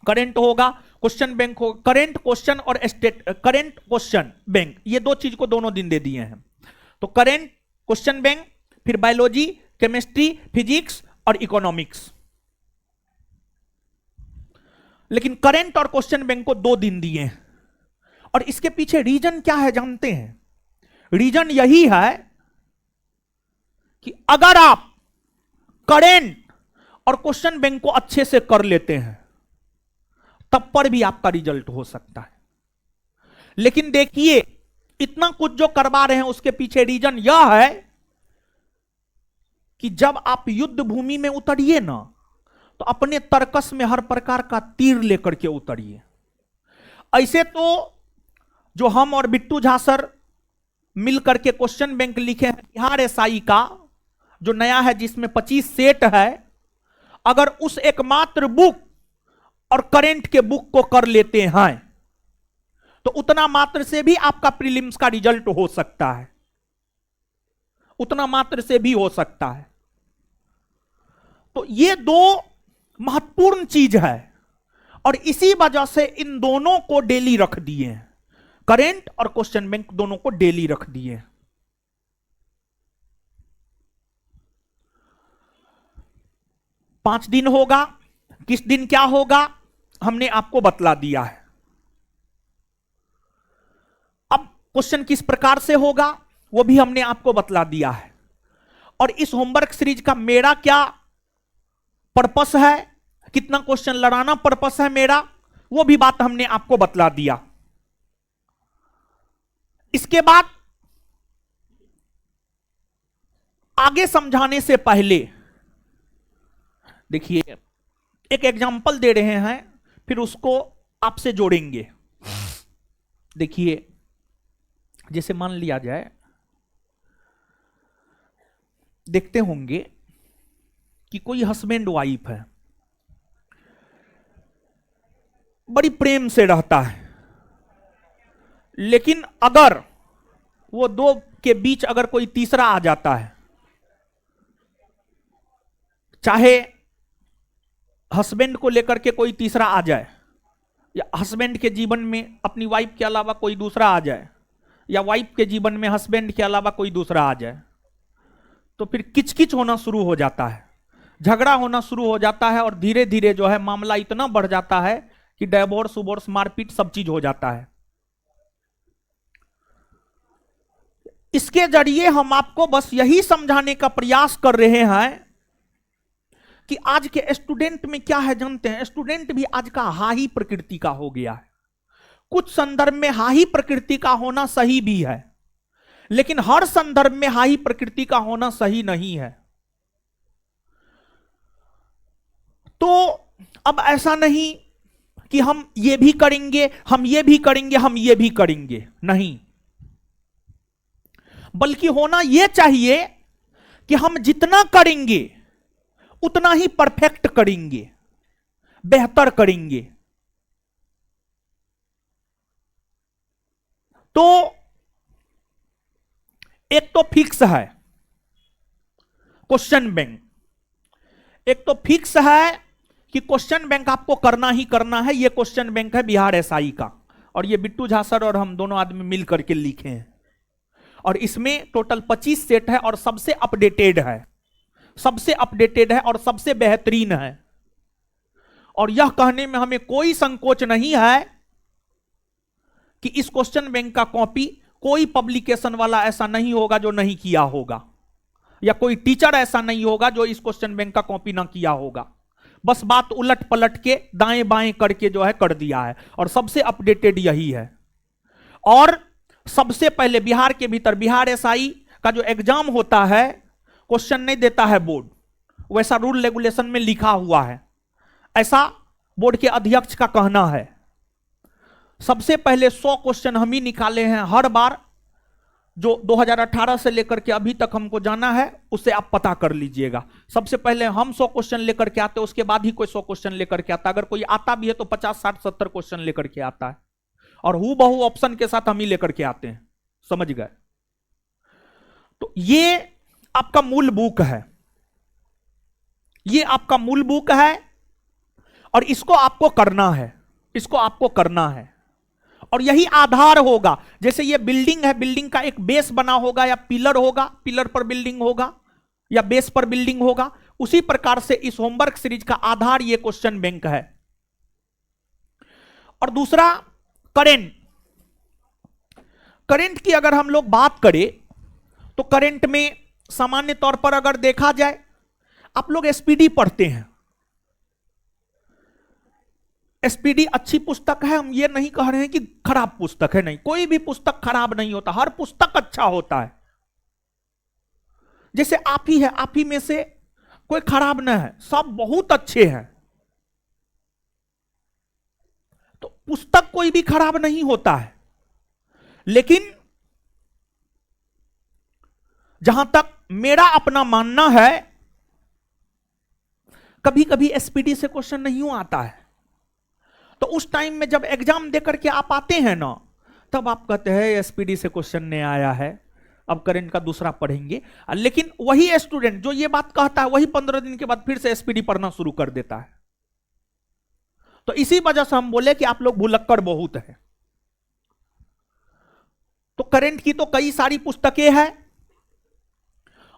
करंट होगा, क्वेश्चन बैंक होगा। करंट क्वेश्चन और करंट क्वेश्चन बैंक, ये दो चीज को दोनों दिन दे दिए हैं। तो करंट क्वेश्चन बैंक, फिर बायोलॉजी, केमिस्ट्री, फिजिक्स और इकोनॉमिक्स। लेकिन करंट और क्वेश्चन बैंक को 2 दिन दिए हैं। और इसके पीछे रीजन क्या है जानते हैं? रीजन यही है कि अगर आप करंट और क्वेश्चन बैंक को अच्छे से कर लेते हैं तब पर भी आपका रिजल्ट हो सकता है। लेकिन देखिए, इतना कुछ जो करवा रहे हैं उसके पीछे रीजन यह है कि जब आप युद्ध भूमि में उतरिए ना, तो अपने तर्कस में हर प्रकार का तीर लेकर के उतरिए। ऐसे तो जो हम और बिट्टू झा सर मिलकर के क्वेश्चन बैंक लिखे हैं बिहार एसआई का, जो नया है, जिसमें 25 सेट है, अगर उस एकमात्र बुक और करंट के बुक को कर लेते हैं तो उतना मात्र से भी आपका प्रीलिम्स का रिजल्ट हो सकता है। उतना मात्र से भी हो सकता है। तो ये 2 महत्वपूर्ण चीज है और इसी वजह से इन दोनों को डेली रख दिए हैं। करंट और क्वेश्चन बैंक दोनों को डेली रख दिए हैं। 5 दिन होगा। किस दिन क्या होगा हमने आपको बतला दिया है। अब क्वेश्चन किस प्रकार से होगा वो भी हमने आपको बतला दिया है। और इस होमवर्क सीरीज का मेरा क्या पर्पस है, कितना क्वेश्चन लड़ाना पर्पस है मेरा, वो भी बात हमने आपको बतला दिया। इसके बाद आगे समझाने से पहले देखिए, एक एग्जाम्पल दे रहे हैं, फिर उसको आपसे जोड़ेंगे। देखिए, जैसे मान लिया जाए, देखते होंगे कि कोई हस्बैंड वाइफ है, बड़ी प्रेम से रहता है, लेकिन अगर वो दो के बीच अगर कोई तीसरा आ जाता है, चाहे हस्बैंड को लेकर के कोई तीसरा आ जाए, या हस्बैंड के जीवन में अपनी वाइफ के अलावा कोई दूसरा आ जाए, या वाइफ के जीवन में हस्बैंड के अलावा कोई दूसरा आ जाए, तो फिर किचकिच होना शुरू हो जाता है, झगड़ा होना शुरू हो जाता है, और धीरे धीरे जो है मामला इतना बढ़ जाता है कि डिवोर्स उवोर्स मारपीट सब चीज हो जाता है। इसके जरिए हम आपको बस यही समझाने का प्रयास कर रहे हैं कि आज के स्टूडेंट में क्या है जानते हैं, स्टूडेंट भी आज का हाही प्रकृति का हो गया है। कुछ संदर्भ में हाही प्रकृति का होना सही भी है, लेकिन हर संदर्भ में हाही प्रकृति का होना सही नहीं है। तो अब ऐसा नहीं कि हम ये भी करेंगे, हम ये भी करेंगे, हम ये भी करेंगे, नहीं, बल्कि होना यह चाहिए कि हम जितना करेंगे उतना ही परफेक्ट करेंगे, बेहतर करेंगे। तो एक तो फिक्स है क्वेश्चन बैंक, एक तो फिक्स है कि क्वेश्चन बैंक आपको करना ही करना है। ये क्वेश्चन बैंक है बिहार एसआई का, और ये बिट्टू झा सर और हम दोनों आदमी मिल करके लिखे हैं, और इसमें टोटल 25 सेट है, और सबसे अपडेटेड है, सबसे अपडेटेड है और सबसे बेहतरीन है। और यह कहने में हमें कोई संकोच नहीं है कि इस क्वेश्चन बैंक का कॉपी कोई पब्लिकेशन वाला ऐसा नहीं होगा जो नहीं किया होगा, या कोई टीचर ऐसा नहीं होगा जो इस क्वेश्चन बैंक का कॉपी ना किया होगा। बस बात उलट पलट के दाएं बाएं करके जो है कर दिया है, और सबसे अपडेटेड यही है। और सबसे पहले बिहार के भीतर बिहार एसआई का जो एग्जाम होता है, क्वेश्चन नहीं देता है बोर्ड, वैसा रूल रेगुलेशन में लिखा हुआ है, ऐसा बोर्ड के अध्यक्ष का कहना है। सबसे पहले 100 क्वेश्चन हम ही निकाले हैं हर बार, जो 2018 से लेकर के अभी तक हमको जाना है उससे आप पता कर लीजिएगा। सबसे पहले हम 100 क्वेश्चन लेकर के आते हैं, उसके बाद ही कोई 100 क्वेश्चन लेकर के आता है। अगर कोई आता भी है तो 50, 60, 70 क्वेश्चन लेकर के आता है, और हु बहु ऑप्शन के साथ हम ही लेकर के आते हैं, समझ गए। तो ये आपका मूल बुक है, ये आपका मूल बुक है, और इसको आपको करना है, इसको आपको करना है, और यही आधार होगा। जैसे ये बिल्डिंग है, बिल्डिंग का एक बेस बना होगा या पिलर होगा, पिलर पर बिल्डिंग होगा या बेस पर बिल्डिंग होगा, उसी प्रकार से इस होमवर्क सीरीज का आधार ये क्वेश्चन बैंक है। और दूसरा करंट, करंट की अगर हम लोग बात करें तो करंट में सामान्य तौर पर अगर देखा जाए, आप लोग एसपीडी पढ़ते हैं, एसपीडी अच्छी पुस्तक है, हम ये नहीं कह रहे हैं कि खराब पुस्तक है, नहीं, कोई भी पुस्तक खराब नहीं होता, हर पुस्तक अच्छा होता है। जैसे आप ही है, आप ही में से कोई खराब ना है, सब बहुत अच्छे हैं। तो पुस्तक कोई भी खराब नहीं होता है, लेकिन जहां तक मेरा अपना मानना है, कभी कभी एसपीडी से क्वेश्चन नहीं आता है, तो उस टाइम में जब एग्जाम देकर के आप आते हैं ना, तब आप कहते हैं एसपीडी से क्वेश्चन नहीं आया है, अब करंट का दूसरा पढ़ेंगे। लेकिन वही स्टूडेंट जो ये बात कहता है, वही 15 दिन के बाद फिर से एसपीडी पढ़ना शुरू कर देता है। तो इसी वजह से हम बोले कि आप लोग भुलक्कड़ बहुत है। तो करंट की तो कई सारी पुस्तकें हैं,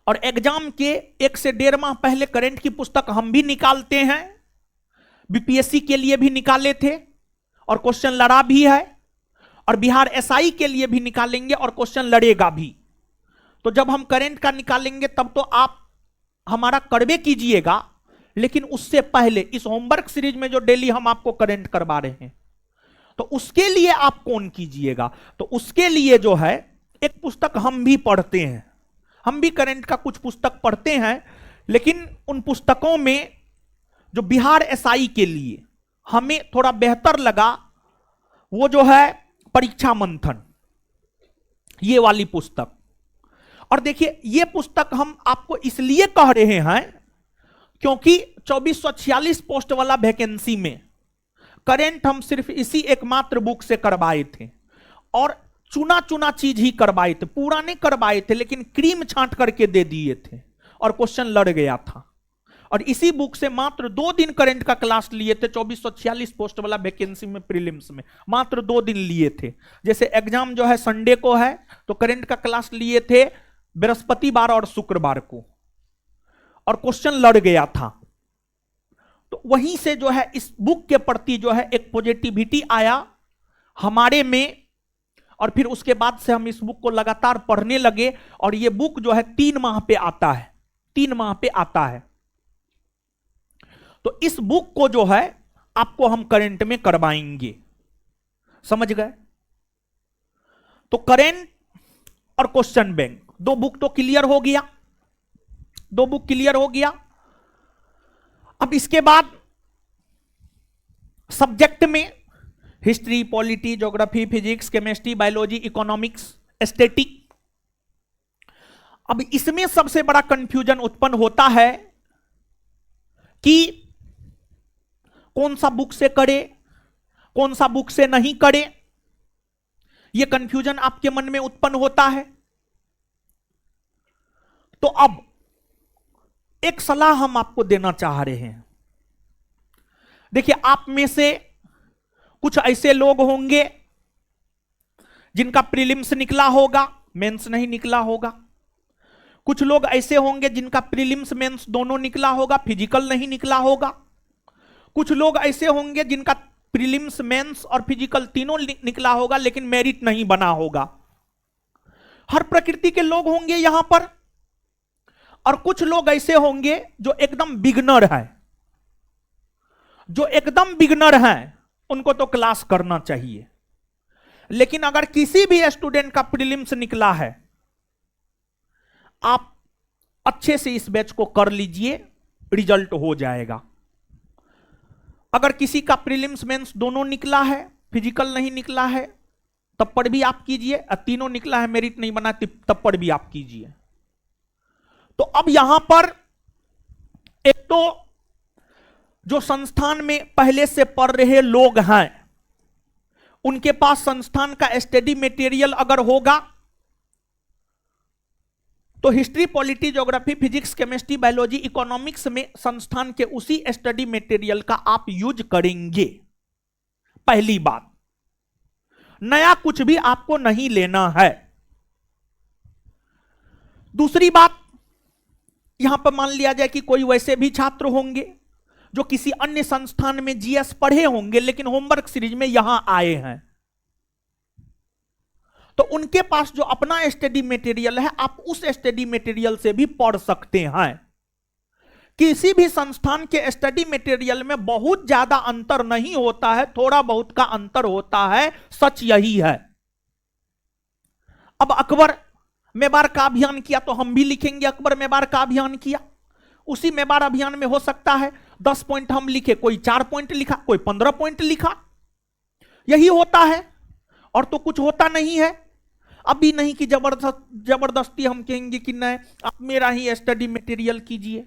और एग्जाम के 1 से 1.5 माह पहले करंट की पुस्तक हम भी निकालते हैं, बीपीएससी के लिए भी निकाले थे और क्वेश्चन लड़ा भी है, और बिहार एसआई के लिए भी निकालेंगे और क्वेश्चन लड़ेगा भी। तो जब हम करंट का निकालेंगे तब तो आप हमारा करवे कीजिएगा लेकिन उससे पहले इस होमवर्क सीरीज में जो डेली हम आपको करंट करवा रहे हैं, तो उसके लिए आप कौन कीजिएगा? तो उसके लिए जो है एक पुस्तक हम भी पढ़ते हैं, हम भी करंट का कुछ पुस्तक पढ़ते हैं, लेकिन उन पुस्तकों में जो बिहार एसआई के लिए हमें थोड़ा बेहतर लगा वो जो है परीक्षा मंथन, ये वाली पुस्तक। और देखिए ये पुस्तक हम आपको इसलिए कह रहे हैं क्योंकि 2446 पोस्ट वाला वैकेंसी में करंट हम सिर्फ इसी एकमात्र बुक से करवाए थे, और चुना चुना चीज ही करवाए थे, पूरा नहीं करवाए थे, लेकिन क्रीम छांट करके दे दिए थे और क्वेश्चन लड़ गया था। और इसी बुक से मात्र 2 दिन करंट का क्लास लिए थे, 2446 पोस्ट वाला वैकेंसी में प्रीलिम्स में मात्र 2 दिन लिए थे। जैसे एग्जाम जो है संडे को है, तो करंट का क्लास लिए थे बृहस्पतिवार और शुक्रवार को, और क्वेश्चन लड़ गया था। तो वहीं से जो है इस बुक के प्रति जो है एक पॉजिटिविटी आया हमारे में, और फिर उसके बाद से हम इस बुक को लगातार पढ़ने लगे। और ये बुक जो है 3 माह पे आता है, 3 माह पे आता है। तो इस बुक को जो है आपको हम करंट में करवाएंगे, समझ गए? तो करंट और क्वेश्चन बैंक 2 बुक तो क्लियर हो गया, 2 बुक क्लियर हो गया। अब इसके बाद सब्जेक्ट में history, polity, geography, physics, chemistry, biology, economics, aesthetic. अब इसमें सबसे बड़ा कंफ्यूजन उत्पन्न होता है कि कौन सा बुक से करे, कौन सा बुक से नहीं करे। यह कंफ्यूजन आपके मन में उत्पन्न होता है। तो अब एक सलाह हम आपको देना चाह रहे हैं। देखिए, आप में से कुछ ऐसे लोग होंगे जिनका प्रीलिम्स निकला होगा, मेंस नहीं निकला होगा। कुछ लोग ऐसे होंगे जिनका प्रीलिम्स मेंस दोनों निकला होगा, फिजिकल नहीं निकला होगा। कुछ लोग ऐसे होंगे जिनका प्रीलिम्स मेंस और फिजिकल तीनों निकला होगा, लेकिन मेरिट नहीं बना होगा। हर प्रकृति के लोग होंगे यहां पर। और कुछ लोग ऐसे होंगे जो एकदम बिगनर है, जो एकदम बिगनर हैं, उनको तो क्लास करना चाहिए। लेकिन अगर किसी भी स्टूडेंट का प्रीलिम्स निकला है, आप अच्छे से इस बैच को कर लीजिए, रिजल्ट हो जाएगा। अगर किसी का प्रीलिम्स मेंस दोनों निकला है, फिजिकल नहीं निकला है, तब पर भी आप कीजिए। तीनों निकला है, मेरिट नहीं बना, तब पर भी आप कीजिए। तो अब यहां पर एक तो जो संस्थान में पहले से पढ़ रहे लोग हैं, उनके पास संस्थान का स्टडी मटेरियल अगर होगा तो history, polity, geography, physics, chemistry, biology, economics में संस्थान के उसी स्टडी मटेरियल का आप यूज करेंगे। पहली बात, नया कुछ भी आपको नहीं लेना है। दूसरी बात, यहां पर मान लिया जाए कि कोई वैसे भी छात्र होंगे जो किसी अन्य संस्थान में जीएस पढ़े होंगे, लेकिन होमवर्क सीरीज में यहां आए हैं, तो उनके पास जो अपना स्टडी मटेरियल है, आप उस स्टडी मटेरियल से भी पढ़ सकते हैं। किसी भी संस्थान के स्टडी मटेरियल में बहुत ज्यादा अंतर नहीं होता है, थोड़ा बहुत का अंतर होता है, सच यही है। अब अकबर मेवाड़ का अभियान किया तो हम भी लिखेंगे अकबर मेवाड़ का अभियान किया। उसी मेवाड़ अभियान में हो सकता है 10 पॉइंट हम लिखे, कोई 4 पॉइंट लिखा, कोई 15 पॉइंट लिखा। यही होता है, और तो कुछ होता नहीं है। अभी नहीं कि जबरदस्ती हम कहेंगे कि नहीं आप मेरा ही स्टडी मटेरियल कीजिए,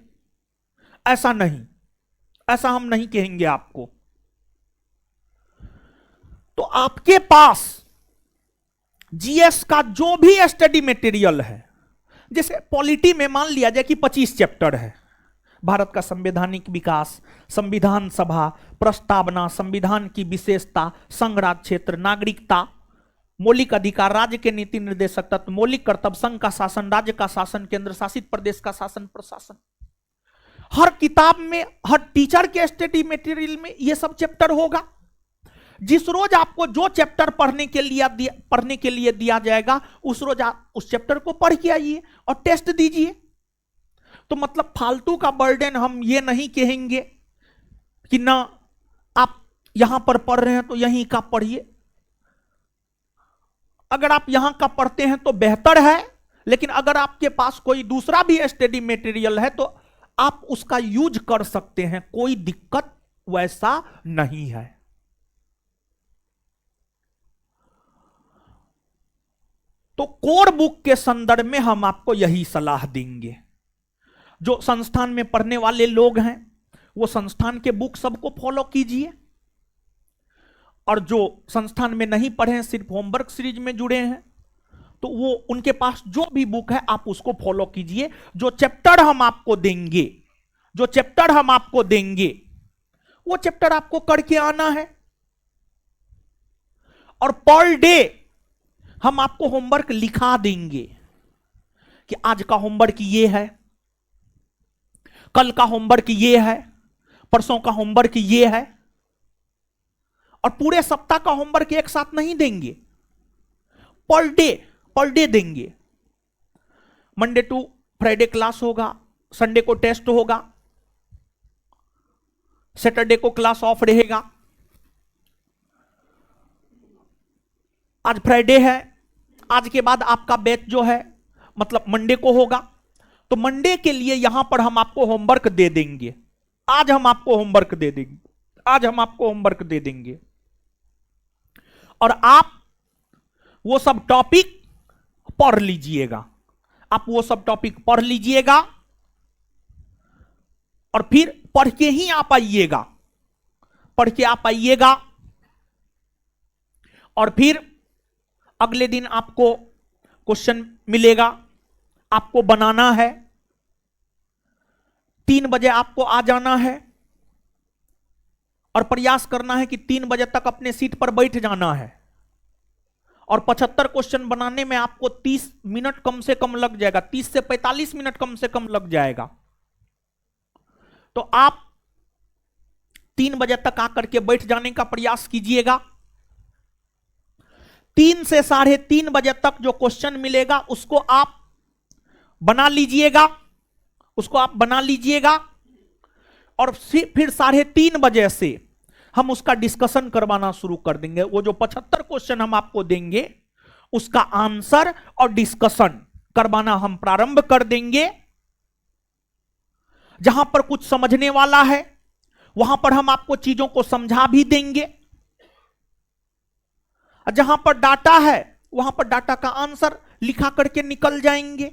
ऐसा नहीं, ऐसा हम नहीं कहेंगे आपको। तो आपके पास जीएस का जो भी स्टडी मटेरियल है, जैसे पॉलिटी में मान लिया जाए कि 25 चैप्टर है, भारत का संवैधानिक विकास, संविधान सभा, प्रस्तावना, संविधान की विशेषता, संघ राज्य क्षेत्र, नागरिकता, मौलिक अधिकार, राज्य के नीति निर्देशक तत्व, मौलिक कर्तव्य, संघ का शासन, राज्य का शासन, केंद्र शासित प्रदेश का शासन प्रशासन। हर किताब में, हर टीचर के स्टडी मटेरियल में यह सब चैप्टर होगा। जिस रोज आपको जो चैप्टर पढ़ने के लिए दिया जाएगा, उस रोज आप उस चैप्टर को पढ़ के आइए और टेस्ट दीजिए। तो मतलब फालतू का बर्डन हम ये नहीं कहेंगे कि ना आप यहां पर पढ़ रहे हैं तो यहीं का पढ़िए। अगर आप यहां का पढ़ते हैं तो बेहतर है, लेकिन अगर आपके पास कोई दूसरा भी स्टडी मटेरियल है तो आप उसका यूज कर सकते हैं, कोई दिक्कत वैसा नहीं है। तो कोर बुक के संदर्भ में हम आपको यही सलाह देंगे। जो संस्थान में पढ़ने वाले लोग हैं वो संस्थान के बुक सबको फॉलो कीजिए, और जो संस्थान में नहीं पढ़े हैं, सिर्फ होमवर्क सीरीज में जुड़े हैं, तो वो उनके पास जो भी बुक है आप उसको फॉलो कीजिए। जो चैप्टर हम आपको देंगे, जो चैप्टर हम आपको देंगे वो चैप्टर आपको करके आना है, और पर डे हम आपको होमवर्क लिखा देंगे कि आज का होमवर्क ये है, कल का होमवर्क ये है, परसों का होमवर्क ये है। और पूरे सप्ताह का होमवर्क एक साथ नहीं देंगे, पर डे देंगे। मंडे टू फ्राइडे क्लास होगा, संडे को टेस्ट होगा, सैटरडे को क्लास ऑफ रहेगा। आज फ्राइडे है, आज के बाद आपका बैच जो है मतलब मंडे को होगा, तो मंडे के लिए यहां पर हम आपको होमवर्क दे देंगे। आज हम आपको होमवर्क दे देंगे, आज हम आपको होमवर्क दे देंगे, और आप वो सब टॉपिक पढ़ लीजिएगा। आप वो सब टॉपिक पढ़ लीजिएगा और फिर पढ़ के ही आप आइएगा, पढ़ के आप आइएगा, और फिर अगले दिन आपको क्वेश्चन मिलेगा, आपको बनाना है। 3 बजे आपको आ जाना है और प्रयास करना है कि 3 बजे तक अपने सीट पर बैठ जाना है, और 75 क्वेश्चन बनाने में आपको 30 मिनट कम से कम लग जाएगा, 30 से 45 मिनट कम से कम लग जाएगा। तो आप 3 बजे तक आकर के बैठ जाने का प्रयास कीजिएगा। 3 से 3:30 बजे तक जो क्वेश्चन मिलेगा उसको आप बना लीजिएगा, उसको आप बना लीजिएगा, और फिर 3:30 बजे से हम उसका डिस्कशन करवाना शुरू कर देंगे। वो जो 75 क्वेश्चन हम आपको देंगे उसका आंसर और डिस्कशन करवाना हम प्रारंभ कर देंगे। जहां पर कुछ समझने वाला है वहां पर हम आपको चीजों को समझा भी देंगे, जहां पर डाटा है वहां पर डाटा का आंसर लिखा करके निकल जाएंगे,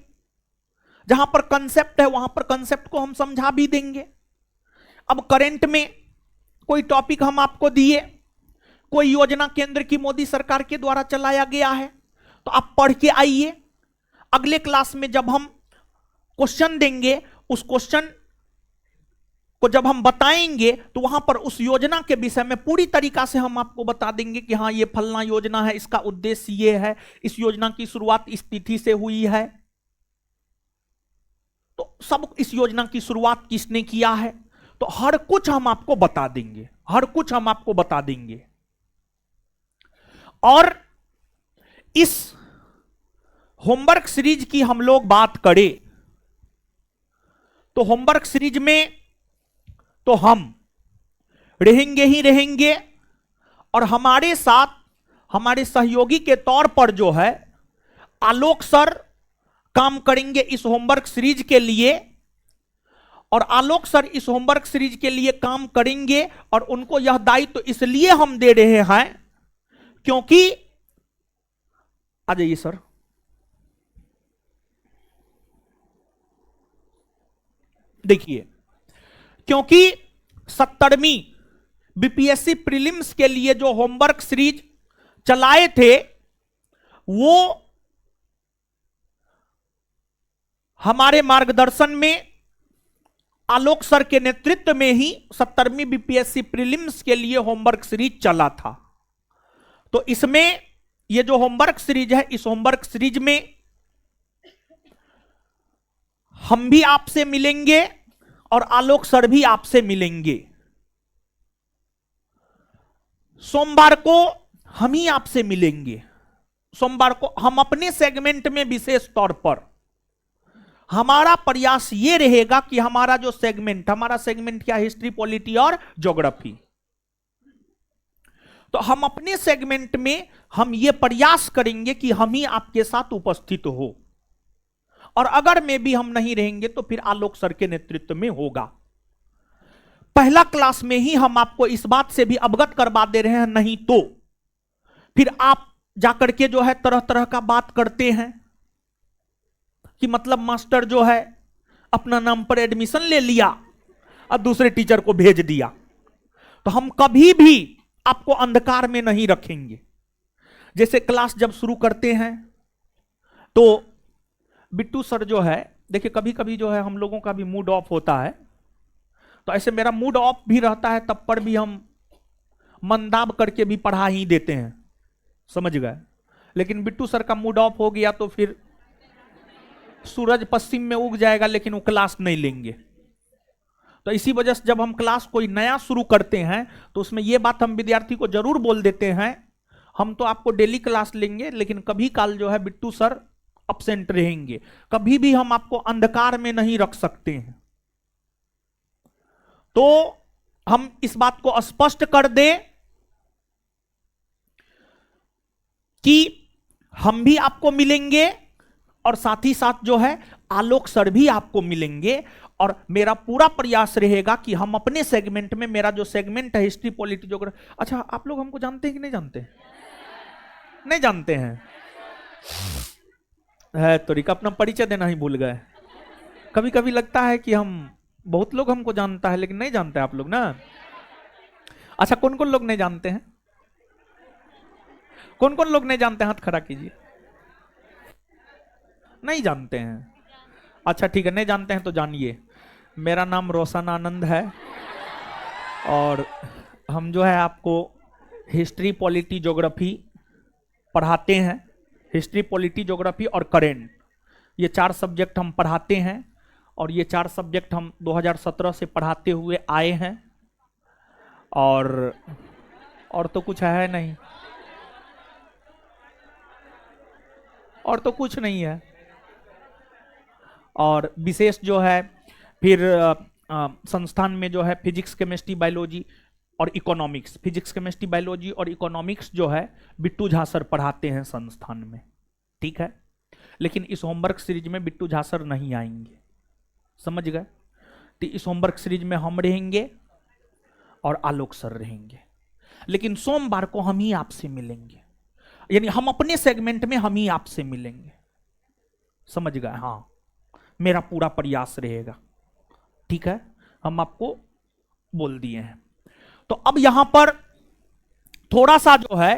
जहां पर कंसेप्ट है वहां पर कंसेप्ट को हम समझा भी देंगे। अब करंट में कोई टॉपिक हम आपको दिए, कोई योजना केंद्र की मोदी सरकार के द्वारा चलाया गया है, तो आप पढ़ के आइए। अगले क्लास में जब हम क्वेश्चन देंगे, उस क्वेश्चन को जब हम बताएंगे तो वहां पर उस योजना के विषय में पूरी तरीका से हम आपको बता देंगे कि हाँ ये फलना योजना है, इसका उद्देश्य ये है, इस योजना की शुरुआत इस तिथि से हुई है, तो सब इस योजना की शुरुआत किसने किया है, तो हर कुछ हम आपको बता देंगे, हर कुछ हम आपको बता देंगे। और इस होमवर्क सीरीज की हम लोग बात करें तो होमवर्क सीरीज में तो हम रहेंगे ही रहेंगे, और हमारे साथ हमारे सहयोगी के तौर पर जो है आलोक सर काम करेंगे इस होमवर्क सीरीज के लिए। और आलोक सर इस होमवर्क सीरीज के लिए काम करेंगे, और उनको यह दायित्व तो इसलिए हम दे रहे हैं क्योंकि, आ जाइए सर, देखिए, क्योंकि 70वीं बीपीएससी प्रीलिम्स के लिए जो होमवर्क सीरीज चलाए थे वो हमारे मार्गदर्शन में आलोक सर के नेतृत्व में ही 70वीं बीपीएससी प्रीलिम्स के लिए होमवर्क सीरीज चला था। तो इसमें ये जो होमवर्क सीरीज है, इस होमवर्क सीरीज में हम भी आपसे मिलेंगे और आलोक सर भी आपसे मिलेंगे। सोमवार को हम ही आपसे मिलेंगे। सोमवार को हम अपने सेगमेंट में विशेष तौर पर हमारा प्रयास ये रहेगा कि हमारा सेगमेंट क्या, हिस्ट्री, पॉलिटी और ज्योग्राफी। तो हम अपने सेगमेंट में हम ये प्रयास करेंगे कि हम ही आपके साथ उपस्थित हो, और अगर में भी हम नहीं रहेंगे तो फिर आलोक सर के नेतृत्व में होगा। पहला क्लास में ही हम आपको इस बात से भी अवगत करवा दे रहे हैं, नहीं तो फिर आप जाकर के जो है तरह तरह का बात करते हैं कि मतलब मास्टर जो है अपना नाम पर एडमिशन ले लिया और दूसरे टीचर को भेज दिया। तो हम कभी भी आपको अंधकार में नहीं रखेंगे। जैसे क्लास जब शुरू करते हैं तो बिट्टू सर जो है, देखिए कभी कभी जो है हम लोगों का भी मूड ऑफ होता है, तो ऐसे मेरा मूड ऑफ भी रहता है, तब पर भी हम मंदाब करके भी पढ़ा ही देते हैं, समझ गए। लेकिन बिट्टू सर का मूड ऑफ हो गया तो फिर सूरज पश्चिम में उग जाएगा, लेकिन वो क्लास नहीं लेंगे। तो इसी वजह से जब हम क्लास कोई नया शुरू करते हैं तो उसमें यह बात हम विद्यार्थी को जरूर बोल देते हैं, हम तो आपको डेली क्लास लेंगे, लेकिन कभी काल जो है बिट्टू सर अब्सेंट रहेंगे। कभी भी हम आपको अंधकार में नहीं रख सकते हैं। तो हम इस बात को स्पष्ट कर दें कि हम भी आपको मिलेंगे और साथ ही साथ जो है आलोक सर भी आपको मिलेंगे, और मेरा पूरा प्रयास रहेगा कि हम अपने सेगमेंट में, मेरा जो सेगमेंट है हिस्ट्री, पॉलिटी, ज्योग्राफी। अच्छा, आप लोग हमको जानते हैं कि नहीं जानते? नहीं जानते हैं? है तो रिका अपना परिचय देना ही भूल गए। कभी कभी लगता है कि हम, बहुत लोग हमको जानता है लेकिन नहीं जानते आप लोग ना। अच्छा, कौन कौन लोग नहीं जानते हैं? कौन कौन लोग नहीं जानते हैं? हाथ खड़ा कीजिए। नहीं जानते हैं? अच्छा ठीक है, नहीं जानते हैं तो जानिए, मेरा नाम रोशन आनंद है और हम जो है आपको हिस्ट्री, पॉलिटी, ज्योग्राफी पढ़ाते हैं। हिस्ट्री, पॉलिटी, ज्योग्राफी और करेंट, ये 4 सब्जेक्ट हम पढ़ाते हैं, और ये 4 सब्जेक्ट हम 2017 से पढ़ाते हुए आए हैं। और तो कुछ है नहीं, और तो कुछ नहीं है। और विशेष जो है फिर संस्थान में जो है फिजिक्स, केमिस्ट्री, बायोलॉजी और इकोनॉमिक्स, फिजिक्स, केमिस्ट्री, बायोलॉजी और इकोनॉमिक्स जो है बिट्टू झा सर पढ़ाते हैं संस्थान में, ठीक है। लेकिन इस होमवर्क सीरीज में बिट्टू झा सर नहीं आएंगे, समझ गए। तो इस होमवर्क सीरीज में हम रहेंगे और आलोक सर रहेंगे, लेकिन सोमवार को हम ही आपसे मिलेंगे, यानी हम अपने सेगमेंट में हम ही आपसे मिलेंगे, समझ गए। हाँ, मेरा पूरा प्रयास रहेगा, ठीक है, हम आपको बोल दिए हैं। तो अब यहां पर थोड़ा सा जो है,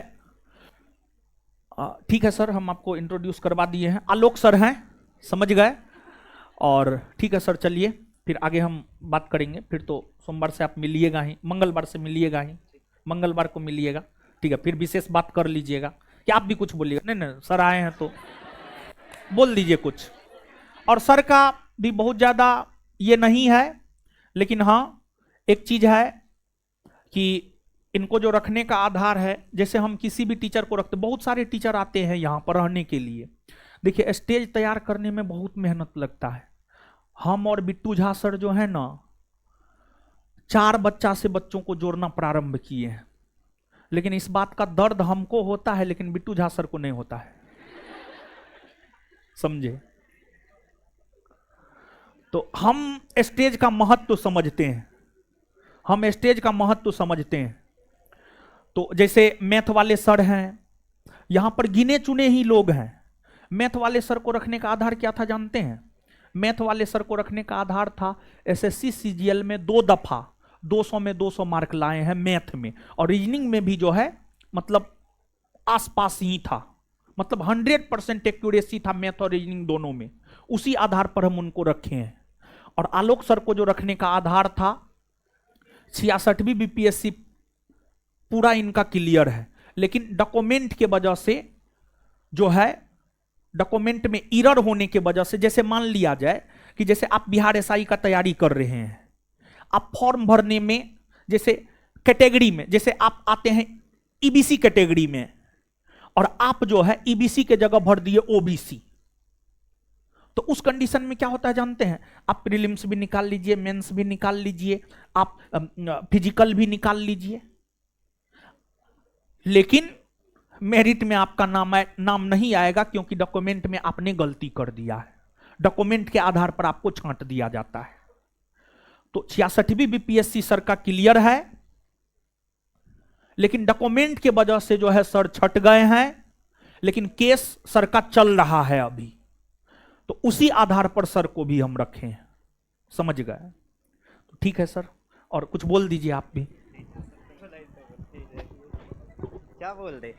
ठीक है सर, हम आपको इंट्रोड्यूस करवा दिए हैं, आलोक सर हैं, समझ गए। और ठीक है सर, चलिए फिर आगे हम बात करेंगे। फिर तो सोमवार से आप मिलिएगा ही, मंगलवार से मिलिएगा ही, मंगलवार को मिलिएगा, ठीक है। फिर विशेष बात कर लीजिएगा कि आप भी कुछ बोलिएगा। नहीं नहीं, सर आए हैं तो बोल दीजिए कुछ। और सर का भी बहुत ज़्यादा ये नहीं है, लेकिन हाँ एक चीज़ है कि इनको जो रखने का आधार है, जैसे हम किसी भी टीचर को रखते, बहुत सारे टीचर आते हैं यहाँ पर रहने के लिए। देखिए, स्टेज तैयार करने में बहुत मेहनत लगता है। हम और बिट्टू झा सर जो है ना, 4 बच्चा से बच्चों को जोड़ना प्रारंभ किए हैं, लेकिन इस बात का दर्द हमको होता है, लेकिन बिट्टू झा सर को नहीं होता है, समझे। तो हम स्टेज का महत्व समझते हैं, हम स्टेज का महत्व समझते हैं। तो जैसे मैथ वाले सर हैं, यहां पर गिने चुने ही लोग हैं। मैथ वाले सर को रखने का आधार क्या था जानते हैं? मैथ वाले सर को रखने का आधार था एसएससी सीजीएल में 2 दफा 200 में 200 मार्क लाए हैं मैथ में, और रीजनिंग में भी जो है मतलब आसपास ही था, मतलब 100% एक्यूरेसी था मैथ और रीजनिंग दोनों में। उसी आधार पर हम उनको रखे हैं। और आलोक सर को जो रखने का आधार था, 66वीं बीपीएससी पूरा इनका क्लियर है, लेकिन डॉक्यूमेंट के वजह से जो है, डॉक्यूमेंट में एरर होने के वजह से, जैसे मान लिया जाए कि जैसे आप बिहार एसआई का तैयारी कर रहे हैं, आप फॉर्म भरने में जैसे कैटेगरी में, जैसे आप आते हैं ईबीसी कैटेगरी में और आप जो है ईबीसी के जगह भर दिए ओबीसी, तो उस कंडीशन में क्या होता है जानते हैं, आप प्रीलिम्स भी निकाल लीजिए, मेंस भी निकाल लीजिए, आप फिजिकल भी निकाल लीजिए, लेकिन मेरिट में आपका नाम नहीं आएगा, क्योंकि डॉक्यूमेंट में आपने गलती कर दिया है। डॉक्यूमेंट के आधार पर आपको छांट दिया जाता है। तो 66वीं बीपीएससी सर का क्लियर है, लेकिन डॉक्यूमेंट के वजह से जो है सर छट गए हैं, लेकिन केस सर का चल रहा है अभी, तो उसी आधार पर सर को भी हम रखे हैं, समझ गए? तो ठीक है सर, और कुछ बोल दीजिए आप भी। क्या बोल रहे?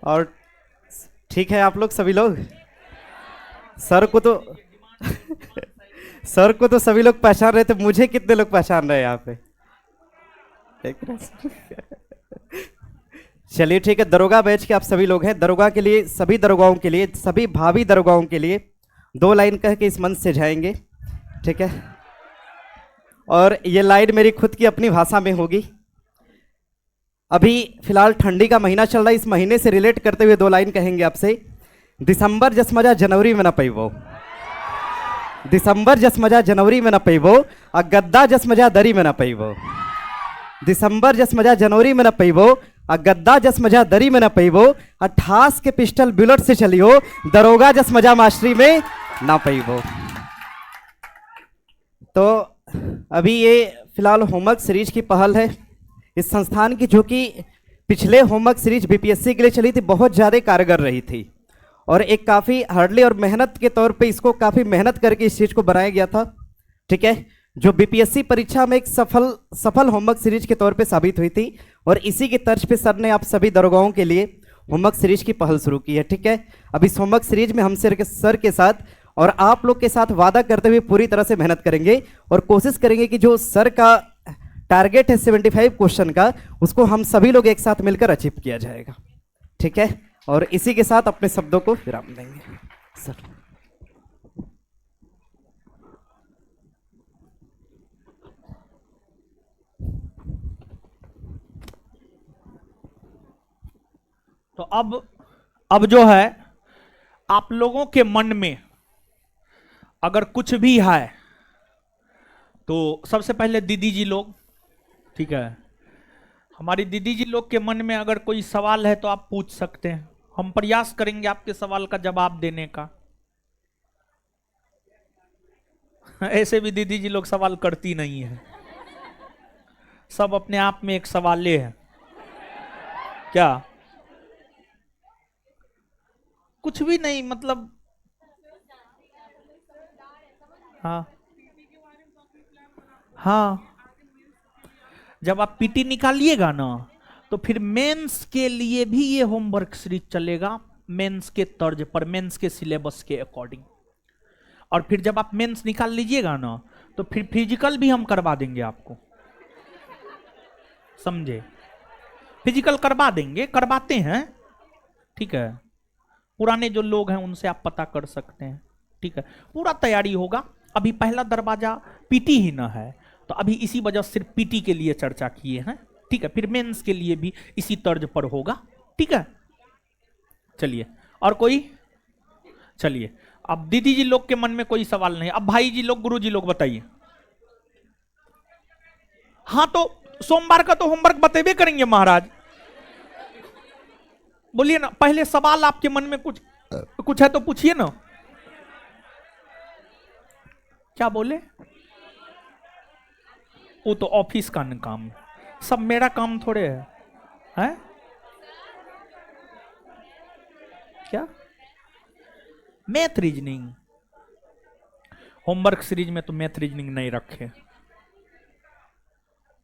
और ठीक है, आप लोग सभी लोग सर को तो सर को तो सभी लोग पहचान रहे थे, मुझे कितने लोग पहचान रहे हैं यहाँ पे? चलिए ठीक है, दरोगा बैच के आप सभी लोग हैं। दरोगा के लिए, सभी दरोगाओं के लिए, सभी भावी दरोगाओं के लिए 2 लाइन कह के इस मंच से जाएंगे, ठीक है? और ये लाइन मेरी खुद की अपनी भाषा में होगी। अभी फिलहाल ठंडी का महीना चल रहा है, इस महीने से रिलेट करते हुए 2 लाइन कहेंगे आपसे। दिसंबर जस मजा जनवरी में न पैबो, दिसंबर जस मजा जनवरी में न पैबो, आ गद्दा जस मजा दरी में न पैबो। दिसंबर जस मजा जनवरी में न पैबो, आ गद्दा जस मजा दरी में न पैबो, 28 के पिस्टल बुलेट से चलियो, दरोगा जस मजा मास्टरी में ना पैबो। तो अभी ये फिलहाल होमवर्क सीरीज की पहल है इस संस्थान की, जो कि पिछले होमवर्क सीरीज बीपीएससी के लिए चली थी, बहुत ज़्यादा कारगर रही थी, और एक काफ़ी हार्डली और मेहनत के तौर पे इसको काफ़ी मेहनत करके इस चीज़ को बनाया गया था, ठीक है? जो बीपीएससी परीक्षा में एक सफल होमवर्क सीरीज के तौर पे साबित हुई थी, और इसी की तर्ज पे सर ने आप सभी दरोगाओं के लिए होमवर्क सीरीज की पहल शुरू की है, ठीक है? अब इस होमवर्क सीरीज में हम सर के साथ और आप लोग के साथ वादा करते हुए पूरी तरह से मेहनत करेंगे, और कोशिश करेंगे कि जो सर का टारगेट है 75 क्वेश्चन का, उसको हम सभी लोग एक साथ मिलकर अचीव किया जाएगा, ठीक है? और इसी के साथ अपने शब्दों को विराम देंगे सर। तो अब जो है आप लोगों के मन में अगर कुछ भी है, तो सबसे पहले दीदी जी लोग, ठीक है, हमारी दीदी जी लोग के मन में अगर कोई सवाल है तो आप पूछ सकते हैं, हम प्रयास करेंगे आपके सवाल का जवाब देने का। ऐसे भी दीदी जी लोग सवाल करती नहीं है, सब अपने आप में एक सवाले है। क्या? कुछ भी नहीं, मतलब हाँ हाँ, जब आप पीटी निकालिएगा ना, तो फिर मेंस के लिए भी ये होमवर्क सीरीज चलेगा, मेंस के तर्ज पर, मेंस के सिलेबस के अकॉर्डिंग। और फिर जब आप मेंस निकाल लीजिएगा ना, तो फिर फिजिकल भी हम करवा देंगे आपको, समझे? फिजिकल करवा देंगे, करवाते हैं, ठीक है? पुराने जो लोग हैं उनसे आप पता कर सकते हैं, ठीक है? पूरा तैयारी होगा। अभी पहला दरवाजा पीटी ही ना है, तो अभी इसी वजह सिर्फ पीटी के लिए चर्चा किए हैं, ठीक है? फिर मेंस के लिए भी इसी तर्ज पर होगा, ठीक है? चलिए, और कोई? चलिए, अब दीदी जी लोग के मन में कोई सवाल नहीं, अब भाई जी लोग, गुरु जी लोग बताइए। हाँ, तो सोमवार का तो होमवर्क बतेबे करेंगे महाराज, बोलिए ना। पहले सवाल आपके मन में कुछ है तो पूछिए ना। क्या बोले? वो तो ऑफिस का काम, सब मेरा काम थोड़े है, हैं? क्या? Math reasoning? होमवर्क सीरीज में तो मैथ रीजनिंग नहीं रखे।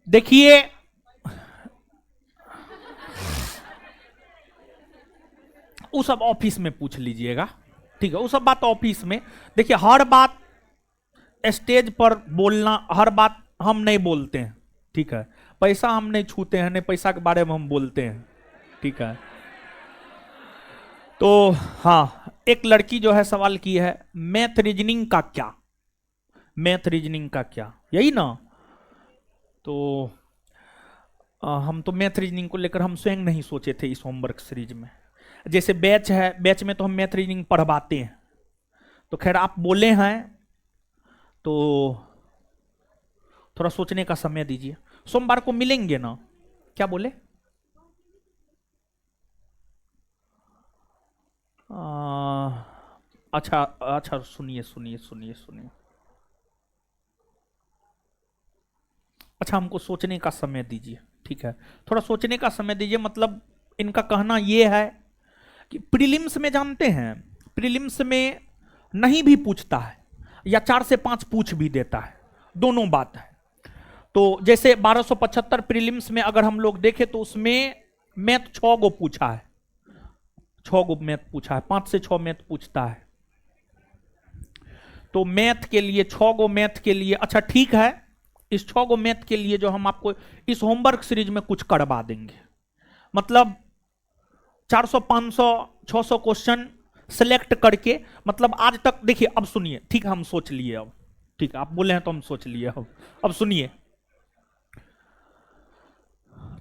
देखिए, वो सब ऑफिस में पूछ लीजिएगा, ठीक है? वो सब बात ऑफिस में। देखिए, हर बात स्टेज पर बोलना, हर बात हम नहीं बोलते हैं, ठीक है? पैसा हम नहीं छूते हैं, नहीं पैसा के बारे में हम बोलते हैं, ठीक है? तो हाँ, एक लड़की जो है सवाल की है, मैथ रीजनिंग का क्या? मैथ रीजनिंग का क्या, यही ना? तो हम तो मैथ रीजनिंग को लेकर हम स्वयं नहीं सोचे थे इस होमवर्क सीरीज में। जैसे बैच है, बैच में तो हम मैथ रीजनिंग पढ़वाते हैं, तो खैर आप बोले हैं तो थोड़ा सोचने का समय दीजिए। सोमवार को मिलेंगे ना? क्या बोले? अच्छा अच्छा, सुनिए सुनिए सुनिए सुनिए। अच्छा, हमको सोचने का समय दीजिए, ठीक है, थोड़ा सोचने का समय दीजिए। मतलब इनका कहना यह है कि प्रीलिम्स में, जानते हैं, प्रीलिम्स में नहीं भी पूछता है या 4 से 5 पूछ भी देता है, दोनों बात है। तो जैसे 1275 प्रीलिम्स में अगर हम लोग देखें तो उसमें मैथ 6 गो पूछा है, 6 गो मैथ पूछा है, 5 से 6 मैथ पूछता है। तो मैथ के लिए 6 गो मैथ के लिए, अच्छा ठीक है, इस 6 गो मैथ के लिए जो हम आपको इस होमवर्क सीरीज में कुछ करवा देंगे, मतलब 400 500 600 क्वेश्चन सेलेक्ट करके, मतलब आज तक देखिए, अब सुनिए, ठीक है, हम सोच लिए, अब ठीक है, आप बोले हैं तो हम सोच लिए, अब सुनिए।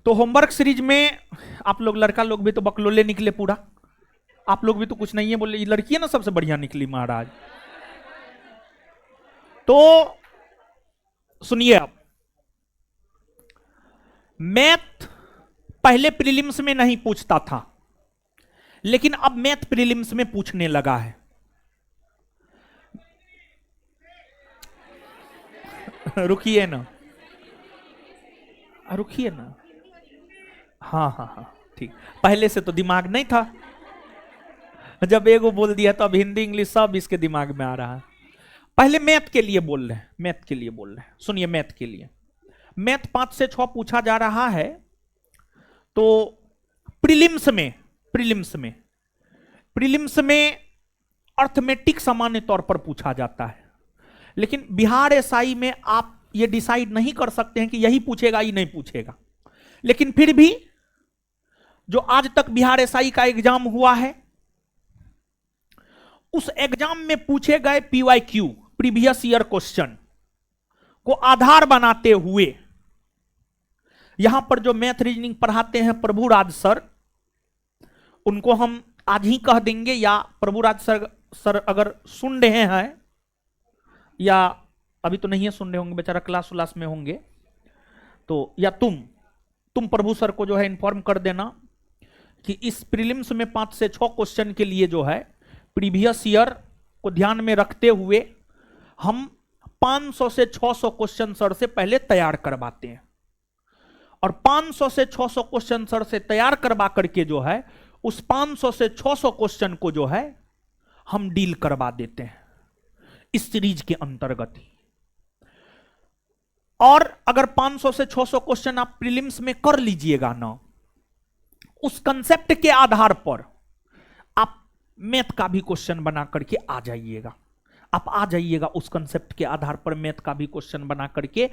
तो होमवर्क सीरीज में आप लोग, लड़का लोग भी तो बकलोले निकले पूरा, आप लोग भी तो कुछ नहीं है बोले, ये लड़की है ना सबसे बढ़िया निकली महाराज। तो सुनिए, अब मैथ पहले प्रीलिम्स में नहीं पूछता था, लेकिन अब मैथ प्रीलिम्स में पूछने लगा है। रुकिए ना, रुकिए ना, हाँ हाँ हाँ ठीक, पहले से तो दिमाग नहीं था, जब एगो बोल दिया तो अब हिंदी इंग्लिश सब इसके दिमाग में आ रहा है। पहले मैथ के लिए बोल रहे हैं, मैथ के लिए बोल रहे हैं, सुनिए। मैथ के लिए, मैथ 5 से 6 पूछा जा रहा है। तो प्रीलिम्स में, प्रीलिम्स में अर्थमेटिक सामान्य तौर पर पूछा जाता है, लेकिन बिहार एसआई में आप ये डिसाइड नहीं कर सकते हैं कि यही पूछेगा ही नहीं पूछेगा। लेकिन फिर भी जो आज तक बिहार एसआई का एग्जाम हुआ है, उस एग्जाम में पूछे गए पीवाईक्यू, प्रीवियस ईयर क्वेश्चन को आधार बनाते हुए यहां पर जो मैथ रीजनिंग पढ़ाते हैं प्रभुराज सर, उनको हम आज ही कह देंगे, या प्रभुराज सर अगर सुन रहे हैं, या अभी तो नहीं है सुन रहे होंगे, बेचारा क्लास उलास में होंगे, तो या तुम प्रभु सर को जो है इन्फॉर्म कर देना कि इस प्रीलिम्स में 5 से 6 क्वेश्चन के लिए जो है प्रीवियस ईयर को ध्यान में रखते हुए हम 500 से 600 क्वेश्चन सर से पहले तैयार करवाते हैं, और 500 से 600 क्वेश्चन सर से तैयार करवा करके जो है उस 500 से 600 क्वेश्चन को जो है हम डील करवा देते हैं इस सीरीज के अंतर्गत ही। और अगर 500 से 600 क्वेश्चन आप प्रीलिम्स में कर लीजिएगा ना, उस कंसेप्ट के आधार पर आप मैथ का भी क्वेश्चन बना करके आ जाइएगा, आप आ जाइएगा उस कंसेप्ट के आधार पर मैथ का भी क्वेश्चन बना करके,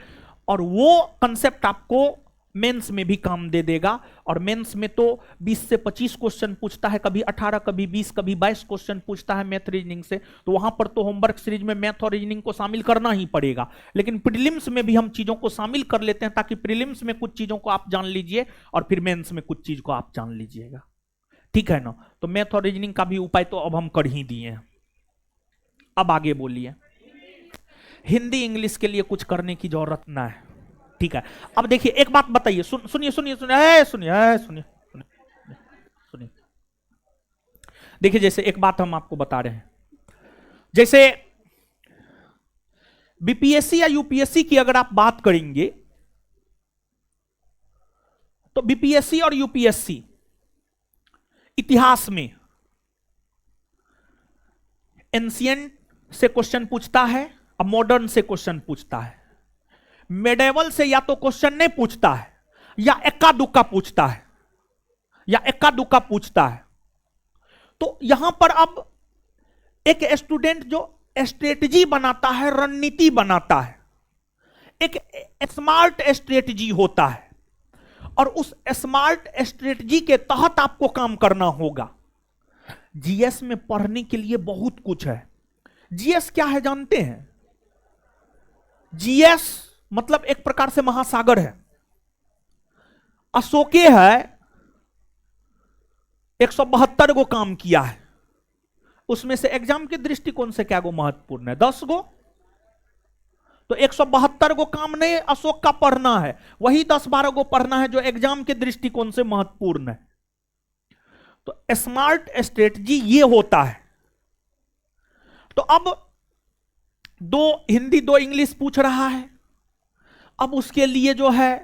और वो कंसेप्ट आपको मेंस में भी काम दे देगा। और मेंस में तो 20 से 25 क्वेश्चन पूछता है, कभी 18, कभी 20, कभी 22 क्वेश्चन पूछता है मैथ रीजनिंग से, तो वहां पर तो होमवर्क सीरीज में मैथ और रीजनिंग को शामिल करना ही पड़ेगा। लेकिन प्रीलिम्स में भी हम चीजों को शामिल कर लेते हैं, ताकि प्रीलिम्स में कुछ चीजों को आप जान लीजिए और फिर मेंस में कुछ चीज को आप जान लीजिएगा, ठीक है ना। तो मैथ और रीजनिंग का भी उपाय तो अब हम कर ही दिए हैं। अब आगे बोलिए। हिंदी इंग्लिश के लिए कुछ करने की जरूरत ना है, ठीक है। अब देखिए एक बात बताइए, सुनिए सुनिए सुनिए सुनिए सुनिए सुनिए। देखिए जैसे एक बात हम आपको बता रहे हैं, जैसे बीपीएससी या यूपीएससी की अगर आप बात करेंगे, तो बीपीएससी और यूपीएससी इतिहास में एंशिएंट से क्वेश्चन पूछता है और मॉडर्न से क्वेश्चन पूछता है। मेडेवल से या तो क्वेश्चन नहीं पूछता है, या एक्का दुक्का पूछता है, या एक्का दुक्का पूछता है। तो यहां पर अब एक स्टूडेंट जो स्ट्रेटजी बनाता है, रणनीति बनाता है, एक स्मार्ट स्ट्रेटजी होता है, और उस स्मार्ट स्ट्रेटजी के तहत आपको काम करना होगा। जीएस में पढ़ने के लिए बहुत कुछ है। जीएस क्या है जानते हैं? जीएस मतलब एक प्रकार से महासागर है। अशोके है 172 गो काम किया है, उसमें से एग्जाम के दृष्टिकोण से क्या गो महत्वपूर्ण है? 10 गो। तो 172 गो काम नहीं अशोक का पढ़ना है, वही 10-12 गो पढ़ना है जो एग्जाम के दृष्टिकोण से महत्वपूर्ण है। तो स्मार्ट स्ट्रेटजी ये होता है। तो अब 2 हिंदी 2 इंग्लिश पूछ रहा है, अब उसके लिए जो है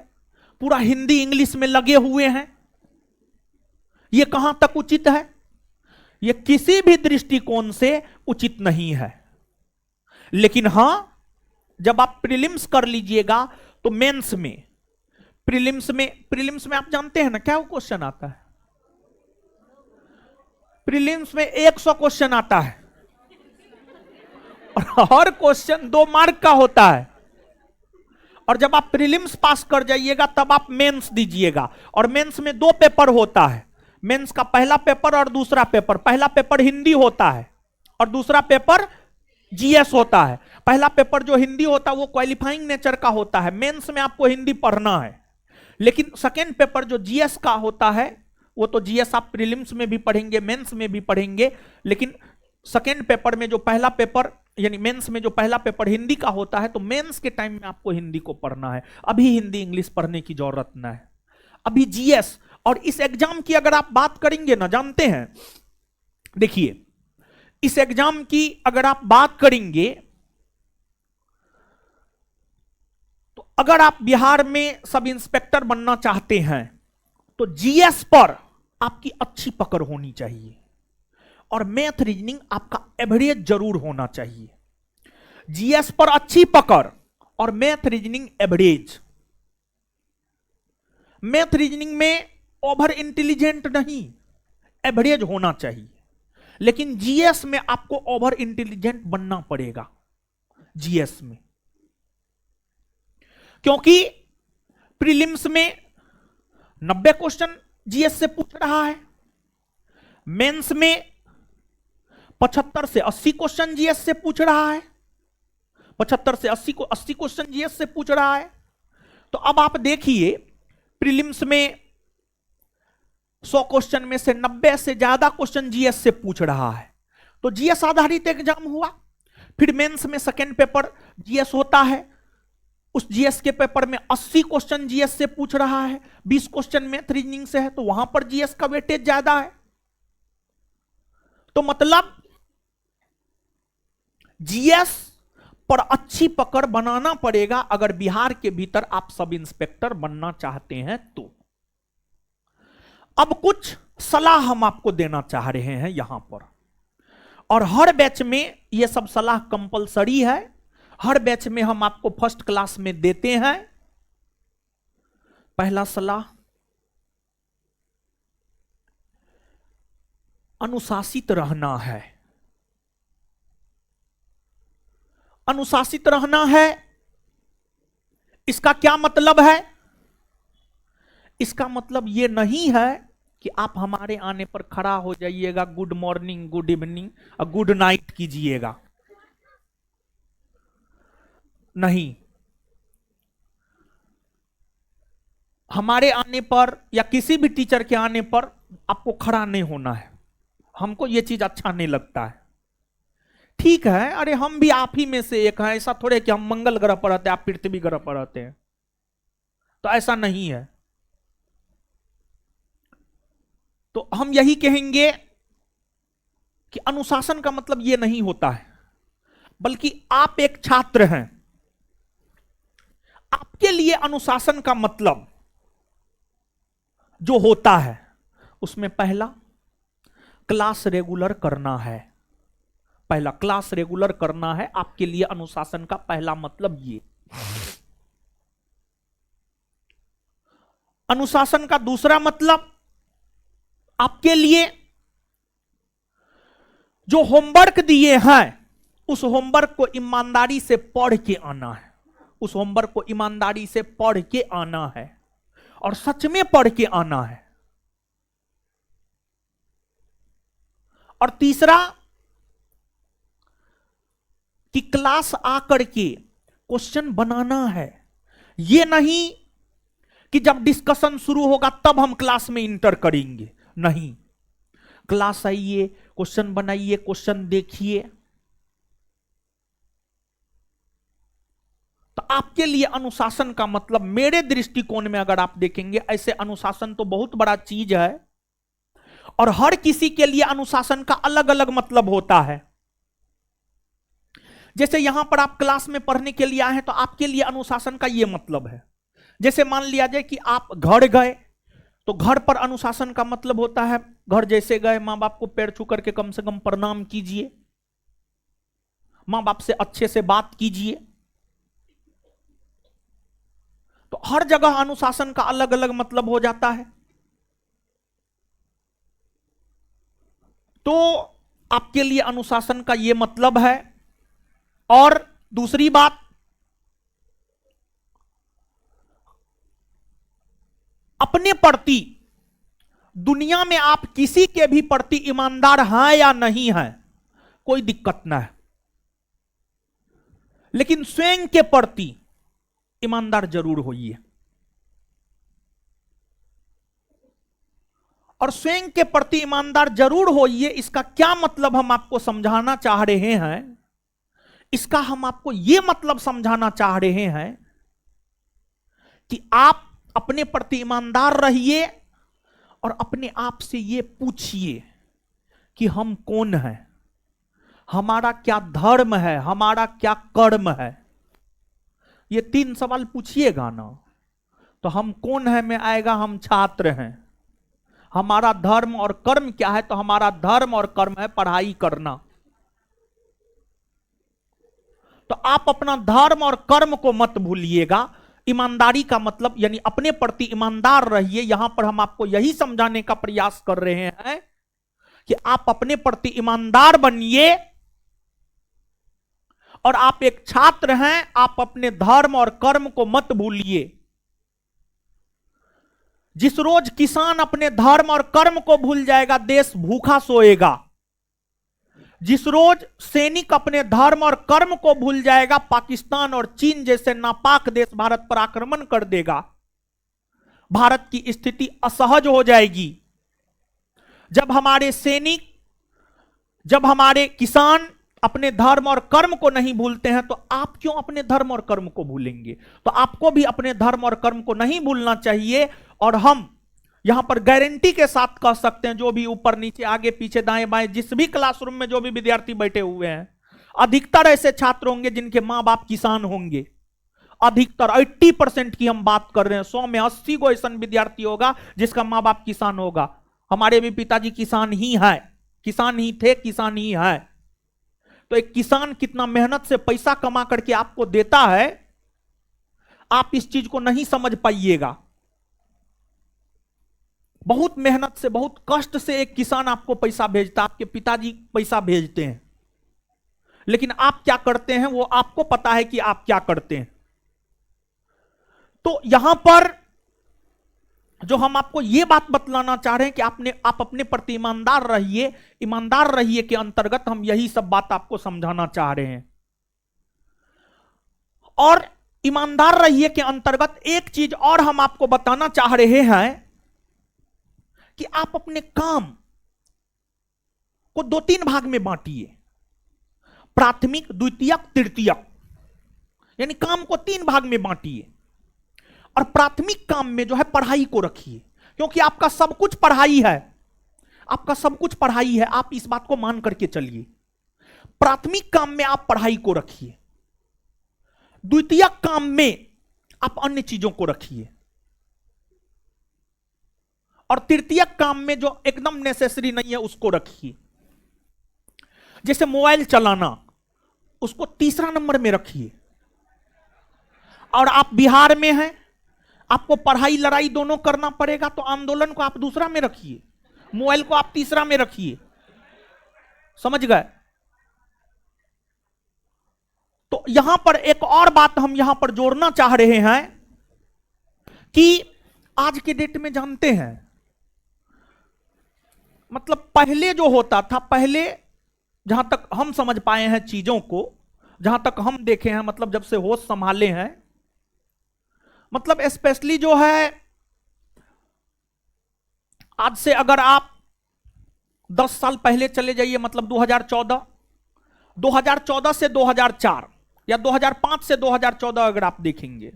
पूरा हिंदी इंग्लिश में लगे हुए हैं, यह कहां तक उचित है? यह किसी भी दृष्टिकोण से उचित नहीं है। लेकिन हां, जब आप प्रीलिम्स कर लीजिएगा तो मेंस में, प्रीलिम्स में आप जानते हैं ना क्या वो क्वेश्चन आता है? प्रीलिम्स में 100 क्वेश्चन आता है और हर क्वेश्चन 2 मार्क का होता है। और जब आप प्रीलिम्स पास कर जाइएगा तब आप मेंस दीजिएगा, और मेंस में 2 पेपर होता है। मेंस का पहला पेपर और दूसरा पेपर। पहला पेपर हिंदी होता है और दूसरा पेपर जीएस होता है। पहला पेपर जो हिंदी होता है वो क्वालिफाइंग नेचर का होता है, मेंस में आपको हिंदी पढ़ना है। लेकिन सेकेंड पेपर जो जीएस का होता है, वो तो जीएस आप प्रीलिम्स में भी पढ़ेंगे, मेंस में भी पढ़ेंगे, लेकिन सेकेंड पेपर में जो पहला पेपर यानी मेंस में जो पहला पेपर हिंदी का होता है, तो मेंस के टाइम में आपको हिंदी को पढ़ना है। अभी हिंदी इंग्लिश पढ़ने की जरूरत ना है, अभी जीएस। और इस एग्जाम की अगर आप बात करेंगे ना, जानते हैं, देखिए इस एग्जाम की अगर आप बात करेंगे तो अगर आप बिहार में सब इंस्पेक्टर बनना चाहते हैं तो जीएस पर आपकी अच्छी पकड़ होनी चाहिए और मैथ रीजनिंग आपका एवरेज जरूर होना चाहिए। जीएस पर अच्छी पकड़ और math reasoning average. Math reasoning में ओवर इंटेलिजेंट नहीं, एवरेज होना चाहिए। लेकिन जीएस में आपको ओवर इंटेलिजेंट बनना पड़ेगा जीएस में, क्योंकि प्रीलिम्स में 90 क्वेश्चन जीएस से पूछ रहा है, मेंस में 75 से 80 क्वेश्चन जीएस से पूछ रहा है, 75 से 80 क्वेश्चन जीएस से पूछ रहा है। तो अब आप देखिए प्रीलिम्स में 100 क्वेश्चन में से 90 से ज्यादा क्वेश्चन जीएस से पूछ रहा है, तो जीएस आधारित एग्जाम हुआ। फिर मेंस में सेकेंड पेपर जीएस होता है, उस जीएस के पेपर में 80 क्वेश्चन जीएस से पूछ रहा है, 20 क्वेश्चन मैथ रीजनिंग से है, तो वहां पर जीएस का वेटेज ज्यादा है। तो मतलब जीएस पर अच्छी पकड़ बनाना पड़ेगा अगर बिहार के भीतर आप सब इंस्पेक्टर बनना चाहते हैं तो। अब कुछ सलाह हम आपको देना चाह रहे हैं यहां पर, और हर बैच में यह सब सलाह कंपलसरी है, हर बैच में हम आपको फर्स्ट क्लास में देते हैं। पहला सलाह, अनुशासित रहना है। अनुशासित रहना है, इसका क्या मतलब है? इसका मतलब यह नहीं है कि आप हमारे आने पर खड़ा हो जाइएगा, गुड मॉर्निंग, गुड इवनिंग और गुड नाइट कीजिएगा, नहीं। हमारे आने पर या किसी भी टीचर के आने पर आपको खड़ा नहीं होना है, हमको यह चीज अच्छा नहीं लगता है। ठीक है, अरे हम भी आप ही में से एक हैं, ऐसा थोड़े कि हम मंगल ग्रह पर रहते हैं, आप पृथ्वी ग्रह पर रहते हैं, तो ऐसा नहीं है। तो हम यही कहेंगे कि अनुशासन का मतलब यह नहीं होता है, बल्कि आप एक छात्र हैं, आपके लिए अनुशासन का मतलब जो होता है उसमें पहला क्लास रेगुलर करना है। पहला क्लास रेगुलर करना है आपके लिए अनुशासन का पहला मतलब ये। अनुशासन का दूसरा मतलब आपके लिए जो होमवर्क दिए हैं उस होमवर्क को ईमानदारी से पढ़ के आना है, उस होमवर्क को ईमानदारी से पढ़ के आना है और सच में पढ़ के आना है। और तीसरा कि क्लास आकर के क्वेश्चन बनाना है, यह नहीं कि जब डिस्कशन शुरू होगा तब हम क्लास में इंटर करेंगे। नहीं, क्लास आइए, क्वेश्चन बनाइए, क्वेश्चन देखिए। तो आपके लिए अनुशासन का मतलब, मेरे दृष्टिकोण में अगर आप देखेंगे, ऐसे अनुशासन तो बहुत बड़ा चीज है और हर किसी के लिए अनुशासन का अलग अलग मतलब होता है। जैसे यहां पर आप क्लास में पढ़ने के लिए आए हैं तो आपके लिए अनुशासन का यह मतलब है। जैसे मान लिया जाए कि आप घर गए, तो घर पर अनुशासन का मतलब होता है, घर जैसे गए मां बाप को पैर छू करके कम से कम प्रणाम कीजिए, मां बाप से अच्छे से बात कीजिए। तो हर जगह अनुशासन का अलग अलग मतलब हो जाता है। तो आपके लिए अनुशासन का यह मतलब है। और दूसरी बात, अपने प्रति, दुनिया में आप किसी के भी प्रति ईमानदार हैं या नहीं हैं, कोई दिक्कत ना है, लेकिन स्वयं के प्रति ईमानदार जरूर होइए। और स्वयं के प्रति ईमानदार जरूर होइए, इसका क्या मतलब हम आपको समझाना चाह रहे हैं? इसका हम आपको यह मतलब समझाना चाह रहे हैं कि आप अपने प्रति ईमानदार रहिए और अपने आप से यह पूछिए कि हम कौन हैं, हमारा क्या धर्म है, हमारा क्या कर्म है। ये 3 सवाल पूछिएगा ना, तो हम कौन है में आएगा हम छात्र हैं। हमारा धर्म और कर्म क्या है, तो हमारा धर्म और कर्म है पढ़ाई करना। तो आप अपना धर्म और कर्म को मत भूलिएगा। ईमानदारी का मतलब यानी अपने प्रति ईमानदार रहिए। यहां पर हम आपको यही समझाने का प्रयास कर रहे हैं कि आप अपने प्रति ईमानदार बनिए और आप एक छात्र हैं, आप अपने धर्म और कर्म को मत भूलिए। जिस रोज किसान अपने धर्म और कर्म को भूल जाएगा, देश भूखा सोएगा। जिस रोज सैनिक अपने धर्म और कर्म को भूल जाएगा, पाकिस्तान और चीन जैसे नापाक देश भारत पर आक्रमण कर देगा, भारत की स्थिति असहज हो जाएगी। जब हमारे सैनिक, जब हमारे किसान अपने धर्म और कर्म को नहीं भूलते हैं, तो आप क्यों अपने धर्म और कर्म को भूलेंगे? तो आपको भी अपने धर्म और कर्म को नहीं भूलना चाहिए। और हम यहां पर गारंटी के साथ कह सकते हैं, जो भी ऊपर नीचे आगे पीछे दाएं बाएं जिस भी क्लासरूम में जो भी विद्यार्थी बैठे हुए हैं, अधिकतर ऐसे छात्र होंगे जिनके मां बाप किसान होंगे। अधिकतर 80% की हम बात कर रहे हैं। 100 में 80 को ऐसा विद्यार्थी होगा जिसका मां बाप किसान होगा। हमारे भी पिताजी किसान ही है, किसान ही थे, किसान ही है। तो एक किसान कितना मेहनत से पैसा कमा करके आपको देता है, आप इस चीज को नहीं समझ पाइएगा। बहुत मेहनत से, बहुत कष्ट से एक किसान आपको पैसा भेजता, आपके पिताजी पैसा भेजते हैं, लेकिन आप क्या करते हैं वो आपको पता है कि आप क्या करते हैं। तो यहां पर जो हम आपको यह बात बतलाना चाह रहे हैं कि आप अपने प्रति ईमानदार रहिए। ईमानदार रहिए के अंतर्गत हम यही सब बात आपको समझाना चाह रहे हैं। और ईमानदार रहिए के अंतर्गत एक चीज और हम आपको बताना चाह रहे हैं कि आप अपने काम को 2-3 भाग में बांटिए, प्राथमिक, द्वितीयक, तृतीयक। यानी काम को 3 भाग में बांटिए और प्राथमिक काम में जो है पढ़ाई को रखिए, क्योंकि आपका सब कुछ पढ़ाई है। आपका सब कुछ पढ़ाई है, आप इस बात को मान करके चलिए। प्राथमिक काम में आप पढ़ाई को रखिए, द्वितीयक काम में आप अन्य चीजों को रखिए, और तृतीयक काम में जो एकदम नेसेसरी नहीं है उसको रखिए। जैसे मोबाइल चलाना, उसको 3रा नंबर में रखिए। और आप बिहार में हैं, आपको पढ़ाई लड़ाई दोनों करना पड़ेगा, तो आंदोलन को आप 2रा में रखिए, मोबाइल को आप 3रा में रखिए। समझ गए? तो यहां पर एक और बात हम यहां पर जोड़ना चाह रहे हैं कि आज के डेट में जानते हैं, मतलब पहले जो होता था, पहले जहां तक हम समझ पाए हैं चीजों को, जहां तक हम देखे हैं, मतलब जब से होश संभाले हैं, मतलब स्पेशली जो है आज से अगर आप 10 साल पहले चले जाइए, मतलब 2014, 2014 से 2004 या 2005 से 2014 अगर आप देखेंगे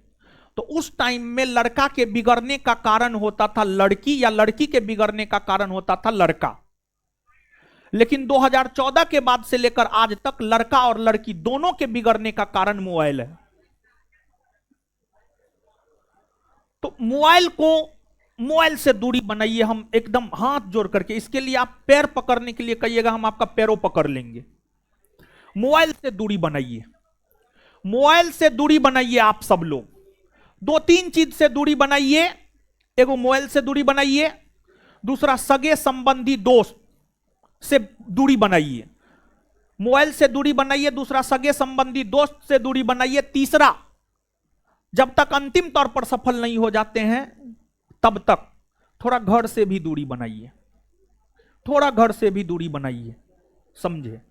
तो उस टाइम में लड़का के बिगड़ने का कारण होता था लड़की, या लड़की के बिगड़ने का कारण होता था लड़का। लेकिन 2014 के बाद से लेकर आज तक लड़का और लड़की दोनों के बिगड़ने का कारण मोबाइल है। तो मोबाइल से दूरी बनाइए, हम एकदम हाथ जोड़ करके। इसके लिए आप पैर पकड़ने के लिए कहिएगा, हम आपका पैरों पकड़ लेंगे। मोबाइल से दूरी बनाइए, मोबाइल से दूरी बनाइए। आप सब लोग 2-3 चीज से दूरी बनाइए। एगो मोबाइल से दूरी बनाइए, दूसरा सगे संबंधी दोस्त से दूरी बनाइए। मोबाइल से दूरी बनाइए, दूसरा सगे संबंधी दोस्त से दूरी बनाइए। तीसरा, जब तक अंतिम तौर पर सफल नहीं हो जाते हैं तब तक थोड़ा घर से भी दूरी बनाइए, थोड़ा घर से भी दूरी बनाइए, समझे।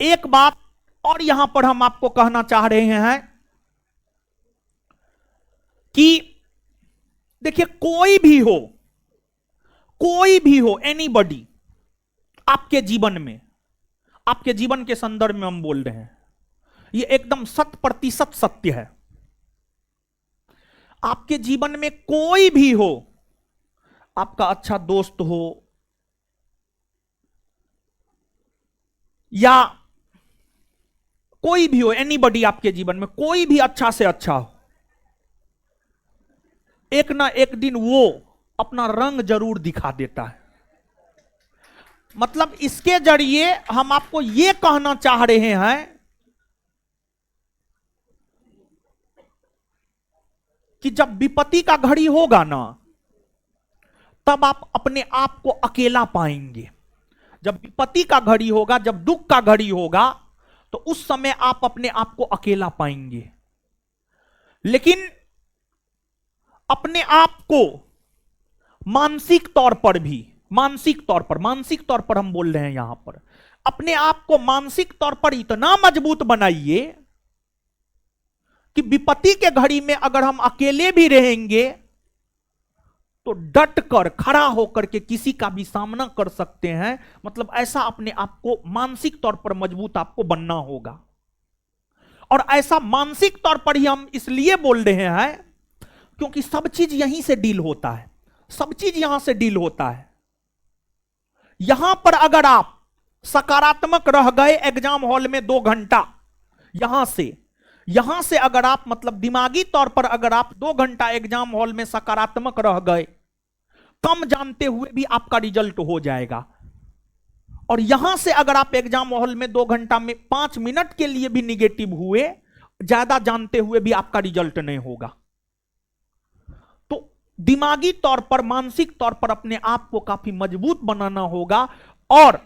एक बात और यहां पर हम आपको कहना चाह रहे हैं कि देखिए, कोई भी हो एनीबॉडी आपके जीवन में, आपके जीवन के संदर्भ में हम बोल रहे हैं, यह एकदम 100% सत्य है। आपके जीवन में कोई भी हो, आपका अच्छा दोस्त हो या कोई भी हो, एनीबॉडी आपके जीवन में कोई भी अच्छा से अच्छा हो, एक ना एक दिन वो अपना रंग जरूर दिखा देता है। मतलब इसके जरिए हम आपको यह कहना चाह रहे हैं कि जब विपत्ति का घड़ी होगा ना, तब आप अपने आप को अकेला पाएंगे। जब विपत्ति का घड़ी होगा, जब दुख का घड़ी होगा, तो उस समय आप अपने आप को अकेला पाएंगे। लेकिन अपने आप को मानसिक तौर पर हम बोल रहे हैं यहां पर, अपने आप को मानसिक तौर पर इतना मजबूत बनाइए कि विपत्ति के घड़ी में अगर हम अकेले भी रहेंगे तो डट कर खड़ा होकर के किसी का भी सामना कर सकते हैं। मतलब ऐसा अपने आप को मानसिक तौर पर मजबूत आपको बनना होगा। और ऐसा मानसिक तौर पर ही हम इसलिए बोल रहे हैं क्योंकि सब चीज यहीं से डील होता है, सब चीज यहां से डील होता है। यहां पर अगर आप सकारात्मक रह गए एग्जाम हॉल में 2 घंटा, यहां से अगर आप मतलब दिमागी तौर पर अगर आप 2 घंटा एग्जाम हॉल में सकारात्मक रह गए, कम जानते हुए भी आपका रिजल्ट हो जाएगा। और यहां से अगर आप एग्जाम हॉल में 2 घंटा में 5 मिनट के लिए भी निगेटिव हुए, ज्यादा जानते हुए भी आपका रिजल्ट नहीं होगा। तो दिमागी तौर पर, मानसिक तौर पर अपने आप को काफी मजबूत बनाना होगा। और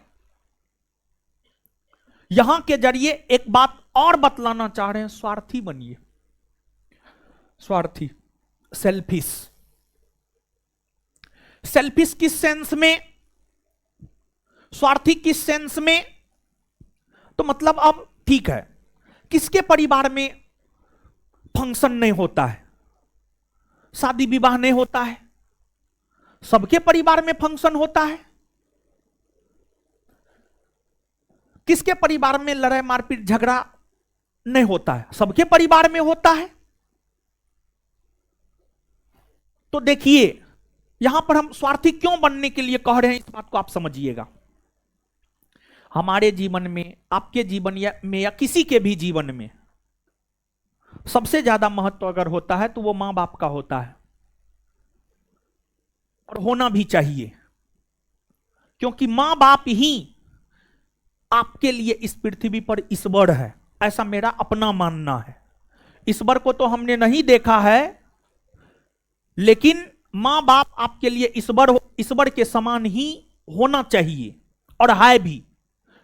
यहां के जरिए एक बात और बतलाना चाह रहे हैं, स्वार्थी बनिए। स्वार्थी, सेल्फिश किस सेंस में, स्वार्थी किस सेंस में? तो मतलब अब ठीक है, किसके परिवार में फंक्शन नहीं होता है, शादी विवाह नहीं होता है? सबके परिवार में फंक्शन होता है। किसके परिवार में लड़ाई मारपीट झगड़ा नहीं होता है? सबके परिवार में होता है। तो देखिए, यहां पर हम स्वार्थी क्यों बनने के लिए कह रहे हैं, इस बात को आप समझिएगा। हमारे जीवन में, आपके जीवन में या किसी के भी जीवन में सबसे ज्यादा महत्व अगर होता है तो वो मां बाप का होता है, और होना भी चाहिए। क्योंकि मां बाप ही आपके लिए इस पृथ्वी पर ईश्वर है, ऐसा मेरा अपना मानना है। ईश्वर को तो हमने नहीं देखा है, लेकिन मां बाप आपके लिए ईश्वर के समान ही होना चाहिए, और है भी।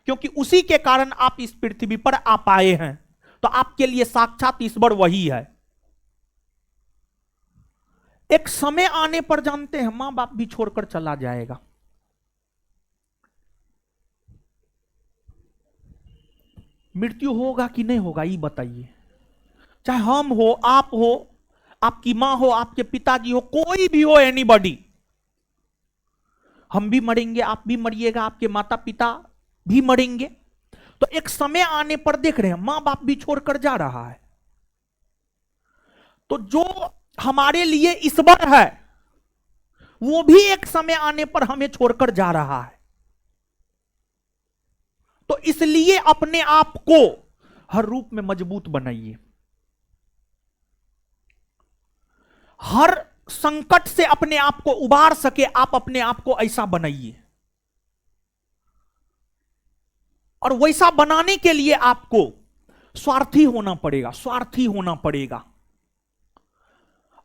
क्योंकि उसी के कारण आप इस पृथ्वी पर आ पाए हैं, तो आपके लिए साक्षात ईश्वर वही है। एक समय आने पर जानते हैं मां बाप भी छोड़कर चला जाएगा। मृत्यु होगा कि नहीं होगा, ये बताइए। चाहे हम हो, आप हो, आपकी मां हो, आपके पिताजी हो, कोई भी हो, एनीबॉडी, हम भी मरेंगे, आप भी मरिएगा, आपके माता पिता भी मरेंगे। तो एक समय आने पर देख रहे हैं मां बाप भी छोड़कर जा रहा है। तो जो हमारे लिए ईश्वर है वो भी एक समय आने पर हमें छोड़कर जा रहा है। तो इसलिए अपने आप को हर रूप में मजबूत बनाइए, हर संकट से अपने आप को उबार सके आप अपने आप को ऐसा बनाइए। और वैसा बनाने के लिए आपको स्वार्थी होना पड़ेगा, स्वार्थी होना पड़ेगा।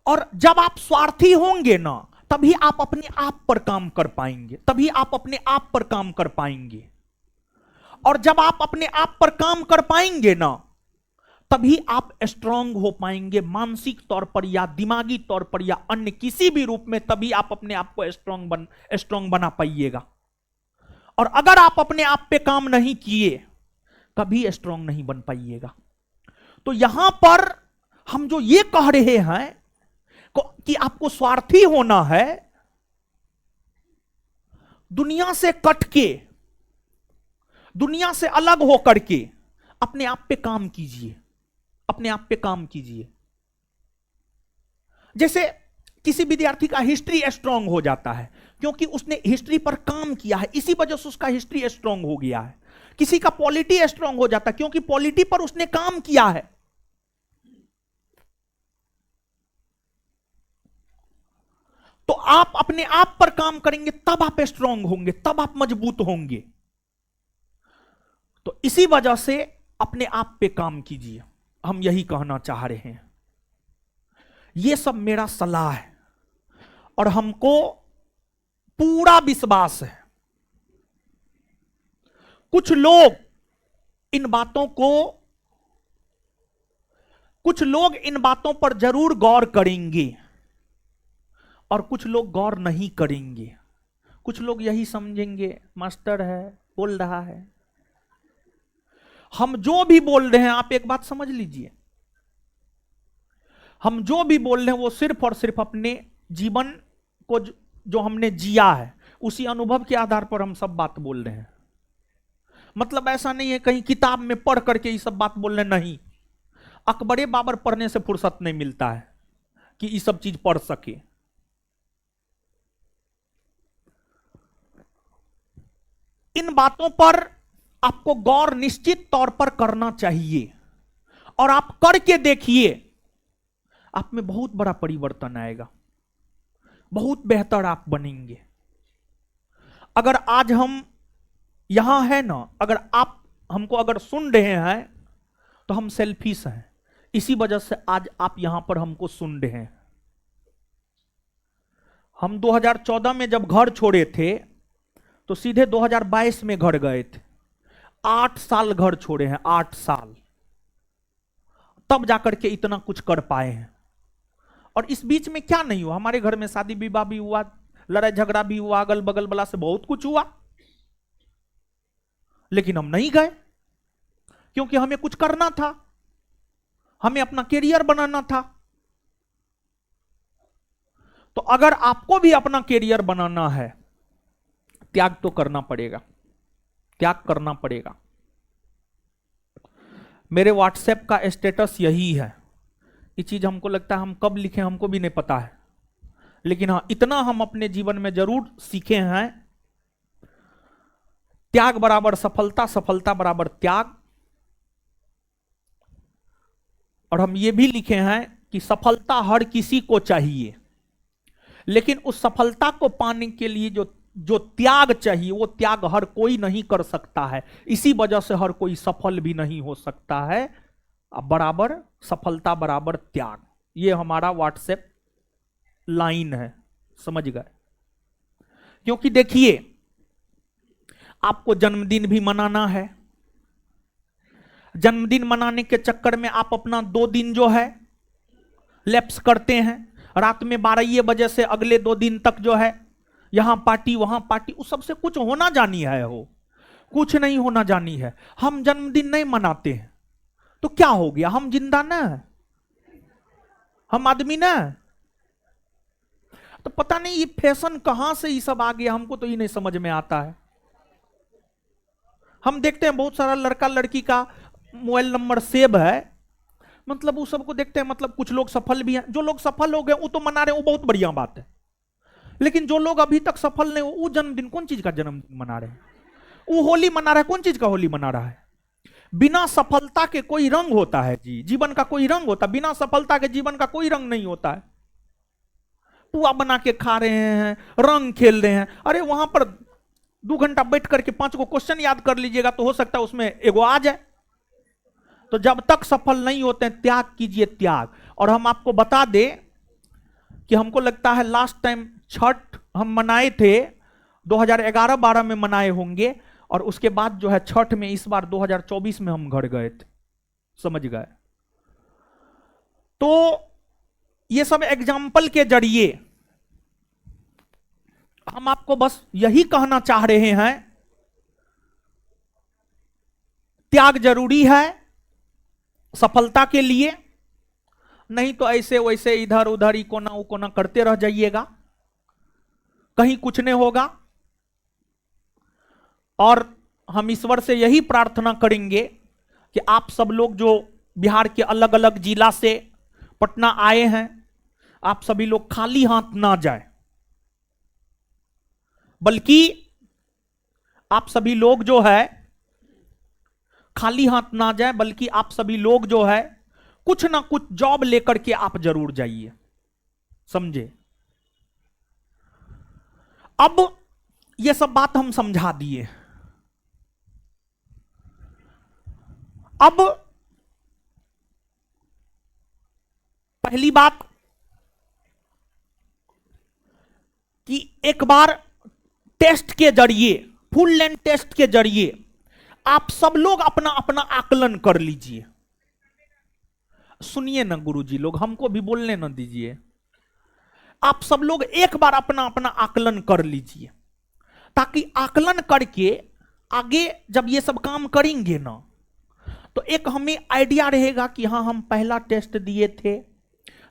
और जब आप स्वार्थी होंगे ना, तभी आप अपने आप पर काम कर पाएंगे, तभी आप अपने आप पर काम कर पाएंगे। और जब आप अपने आप पर काम कर पाएंगे ना, तभी आप स्ट्रांग हो पाएंगे, मानसिक तौर पर या दिमागी तौर पर या अन्य किसी भी रूप में, तभी आप अपने आप को स्ट्रांग बना पाइएगा। और अगर आप अपने आप पे काम नहीं किए, कभी स्ट्रांग नहीं बन पाइएगा। तो यहां पर हम जो ये कह रहे हैं कि आपको स्वार्थी होना है, दुनिया से कट के, दुनिया से अलग होकर के अपने आप पे काम कीजिए, अपने आप पे काम कीजिए। जैसे किसी विद्यार्थी का हिस्ट्री स्ट्रांग हो जाता है क्योंकि उसने हिस्ट्री पर काम किया है, इसी वजह से उसका हिस्ट्री स्ट्रांग हो गया है। किसी का पॉलिटी स्ट्रांग हो जाता है क्योंकि पॉलिटी पर उसने काम किया है। तो आप अपने आप पर काम करेंगे, तब आप स्ट्रांग होंगे, तब आप मजबूत होंगे। तो इसी वजह से अपने आप पे काम कीजिए, हम यही कहना चाह रहे हैं। यह सब मेरा सलाह है और हमको पूरा विश्वास है कुछ लोग इन बातों पर जरूर गौर करेंगे और कुछ लोग गौर नहीं करेंगे। कुछ लोग यही समझेंगे मास्टर है, बोल रहा है। हम जो भी बोल रहे हैं, आप एक बात समझ लीजिए, हम जो भी बोल रहे हैं वो सिर्फ और सिर्फ अपने जीवन को जो हमने जिया है उसी अनुभव के आधार पर हम सब बात बोल रहे हैं। मतलब ऐसा नहीं है कहीं किताब में पढ़ करके ये सब बात बोल रहे, नहीं। अकबरे बाबर पढ़ने से फुर्सत नहीं मिलता है कि ये सब चीज पढ़ सके। इन बातों पर आपको गौर निश्चित तौर पर करना चाहिए और आप करके देखिए, आप में बहुत बड़ा परिवर्तन आएगा, बहुत बेहतर आप बनेंगे। अगर आज हम यहां हैं ना, अगर आप हमको अगर सुन रहे हैं तो हम सेल्फिश हैं, इसी वजह से आज आप यहां पर हमको सुन रहे हैं। हम 2014 में जब घर छोड़े थे तो सीधे 2022 में घर गए थे। 8 साल घर छोड़े हैं, 8 साल, तब जाकर के इतना कुछ कर पाए हैं। और इस बीच में क्या नहीं हुआ, हमारे घर में शादी विवाह भी हुआ, लड़ाई झगड़ा भी हुआ, अगल बगल वाला से बहुत कुछ हुआ, लेकिन हम नहीं गए क्योंकि हमें कुछ करना था, हमें अपना कैरियर बनाना था। तो अगर आपको भी अपना कैरियर बनाना है, त्याग तो करना पड़ेगा, त्याग करना पड़ेगा। मेरे व्हाट्सएप का स्टेटस यही है। ये चीज हमको लगता है हम कब लिखे हमको भी नहीं पता है, लेकिन हाँ इतना हम अपने जीवन में जरूर सीखे हैं, त्याग बराबर सफलता, सफलता बराबर त्याग। और हम ये भी लिखे हैं कि सफलता हर किसी को चाहिए, लेकिन उस सफलता को पाने के लिए जो त्याग चाहिए वो त्याग हर कोई नहीं कर सकता है। इसी वजह से हर कोई सफल भी नहीं हो सकता है। बराबर सफलता बराबर त्याग, ये हमारा व्हाट्सएप लाइन है, समझ गए। क्योंकि देखिए आपको जन्मदिन भी मनाना है, जन्मदिन मनाने के चक्कर में आप अपना 2 दिन जो है लैप्स करते हैं। रात में 12 बजे से अगले 2 दिन तक जो है यहां पार्टी वहां पार्टी, उस सबसे कुछ होना जानी है, हो कुछ नहीं होना जानी है। हम जन्मदिन नहीं मनाते हैं तो क्या हो गया, हम जिंदा ना, हम आदमी ना। तो पता नहीं ये फैशन कहां से ये सब आ गया, हमको तो ये नहीं समझ में आता है। हम देखते हैं बहुत सारा लड़का लड़की का मोबाइल नंबर सेव है, मतलब वो सबको देखते हैं, मतलब कुछ लोग सफल भी हैं। जो लोग सफल हो गए वो तो मना रहे हैं, वो बहुत बढ़िया बात है। लेकिन जो लोग अभी तक सफल नहीं, वो जन्मदिन, कौन चीज का जन्मदिन मना रहे हैं? वो होली मना रहा है, कौन चीज का होली मना रहा है? बिना सफलता के कोई रंग होता है जी, जीवन का कोई रंग होता है, बिना सफलता के जीवन का कोई रंग नहीं होता है। पुआ बना के खा रहे हैं, रंग खेल रहे हैं, अरे वहां पर 2 घंटा बैठ करके 5 को क्वेश्चन याद कर लीजिएगा तो हो सकता है उसमें एगो आ जाए। तो जब तक सफल नहीं होते हैं, त्याग कीजिए, त्याग। और हम आपको बता दें कि हमको लगता है लास्ट टाइम छठ हम मनाए थे 2011-12 में मनाए होंगे, और उसके बाद जो है छठ में इस बार 2024 में हम घर गए थे, समझ गए। तो ये सब एग्जाम्पल के जरिए हम आपको बस यही कहना चाह रहे हैं, त्याग जरूरी है सफलता के लिए, नहीं तो ऐसे वैसे इधर उधर इकोना उकोना करते रह जाइएगा, कहीं कुछ नहीं होगा। और हम ईश्वर से यही प्रार्थना करेंगे कि आप सब लोग जो बिहार के अलग अलग जिला से पटना आए हैं, आप सभी लोग खाली हाथ ना जाए, बल्कि आप सभी लोग जो है खाली हाथ ना जाए, बल्कि आप सभी लोग जो है कुछ ना कुछ जॉब लेकर के आप जरूर जाइए, समझे। अब ये सब बात हम समझा दिए। अब पहली बात कि एक बार टेस्ट के जरिए, फुल लेंथ टेस्ट के जरिए आप सब लोग अपना अपना आकलन कर लीजिए। सुनिए ना गुरुजी लोग, हमको भी बोलने ना दीजिए। आप सब लोग एक बार अपना अपना आकलन कर लीजिए, ताकि आकलन करके आगे जब ये सब काम करेंगे ना, तो एक हमें आइडिया रहेगा कि हाँ हम पहला टेस्ट दिए थे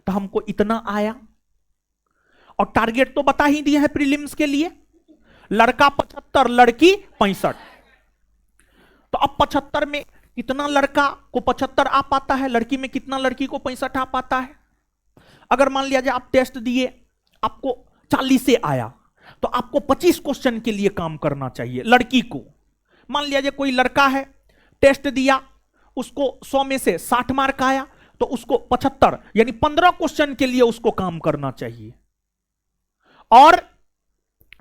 तो हमको इतना आया, और टारगेट तो बता ही दिए हैं प्रीलिम्स के लिए, लड़का 75 लड़की 65। तो अब 75 में कितना लड़का को 75 आ पाता है, लड़की में कितना लड़की को 65 आ पाता है। अगर मान लिया जाए आप टेस्ट दिए, आपको 40 से आया, तो आपको 25 क्वेश्चन के लिए काम करना चाहिए लड़की को। मान लिया जाए कोई लड़का है, टेस्ट दिया, उसको 100 में से 60 मार्क आया, तो उसको 75 यानी 15 क्वेश्चन के लिए उसको काम करना चाहिए। और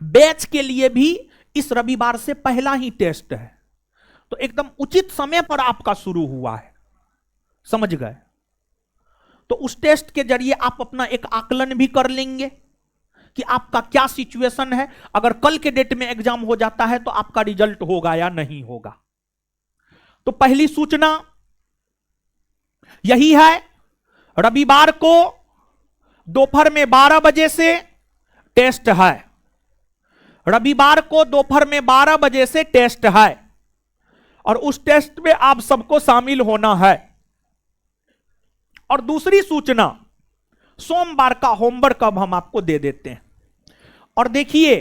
बैच के लिए भी इस रविवार से पहला ही टेस्ट है, तो एकदम उचित समय पर आपका शुरू हुआ है, समझ गए। तो उस टेस्ट के जरिए आप अपना एक आकलन भी कर लेंगे कि आपका क्या सिचुएशन है, अगर कल के डेट में एग्जाम हो जाता है तो आपका रिजल्ट होगा या नहीं होगा। तो पहली सूचना यही है, रविवार को दोपहर में 12 बजे से टेस्ट है, रविवार को दोपहर में 12 बजे से टेस्ट है, और उस टेस्ट में आप सबको शामिल होना है। और दूसरी सूचना, सोमवार का होमवर्क अब हम आपको दे देते हैं। और देखिए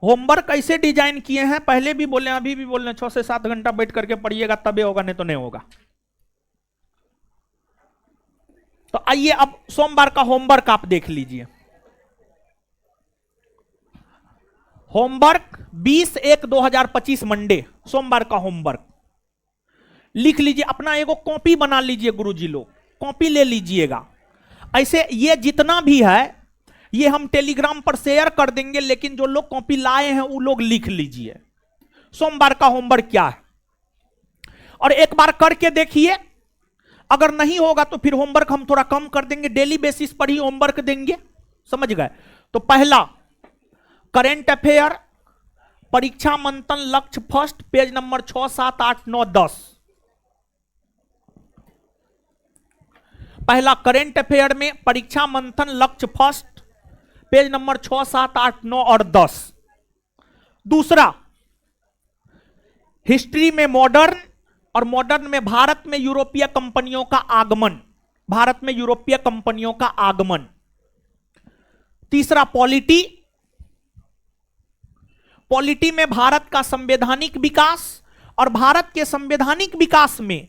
होमवर्क कैसे डिजाइन किए हैं, पहले भी बोले अभी भी बोल रहे हैं, 6 से 7 घंटा बैठ करके पढ़िएगा तबे होगा, नहीं तो नहीं होगा। तो आइए अब सोमवार का होमवर्क आप देख लीजिए। होमवर्क 20/1/2025 मंडे, सोमवार का होमवर्क लिख लीजिए, अपना एगो कॉपी बना लीजिए, गुरुजी लोग कॉपी ले लीजिएगा। ऐसे ये जितना भी है ये हम टेलीग्राम पर शेयर कर देंगे, लेकिन जो लोग कॉपी लाए हैं वो लोग लिख लीजिए सोमवार का होमवर्क क्या है, और एक बार करके देखिए। अगर नहीं होगा तो फिर होमवर्क हम थोड़ा कम कर देंगे, डेली बेसिस पर ही होमवर्क देंगे, समझ गए। तो पहला करेंट अफेयर, परीक्षा मंथन लक्ष्य फर्स्ट, पेज नंबर 6, 7, 8, 9, 10। पहला करेंट अफेयर में परीक्षा मंथन लक्ष्य फर्स्ट, पेज नंबर 6, 7, 8, 9 और 10। दूसरा हिस्ट्री में मॉडर्न, और मॉडर्न में भारत में यूरोपीय कंपनियों का आगमन, भारत में यूरोपीय कंपनियों का आगमन। तीसरा पॉलिटी, पॉलिटी में भारत का संवैधानिक विकास, और भारत के संवैधानिक विकास में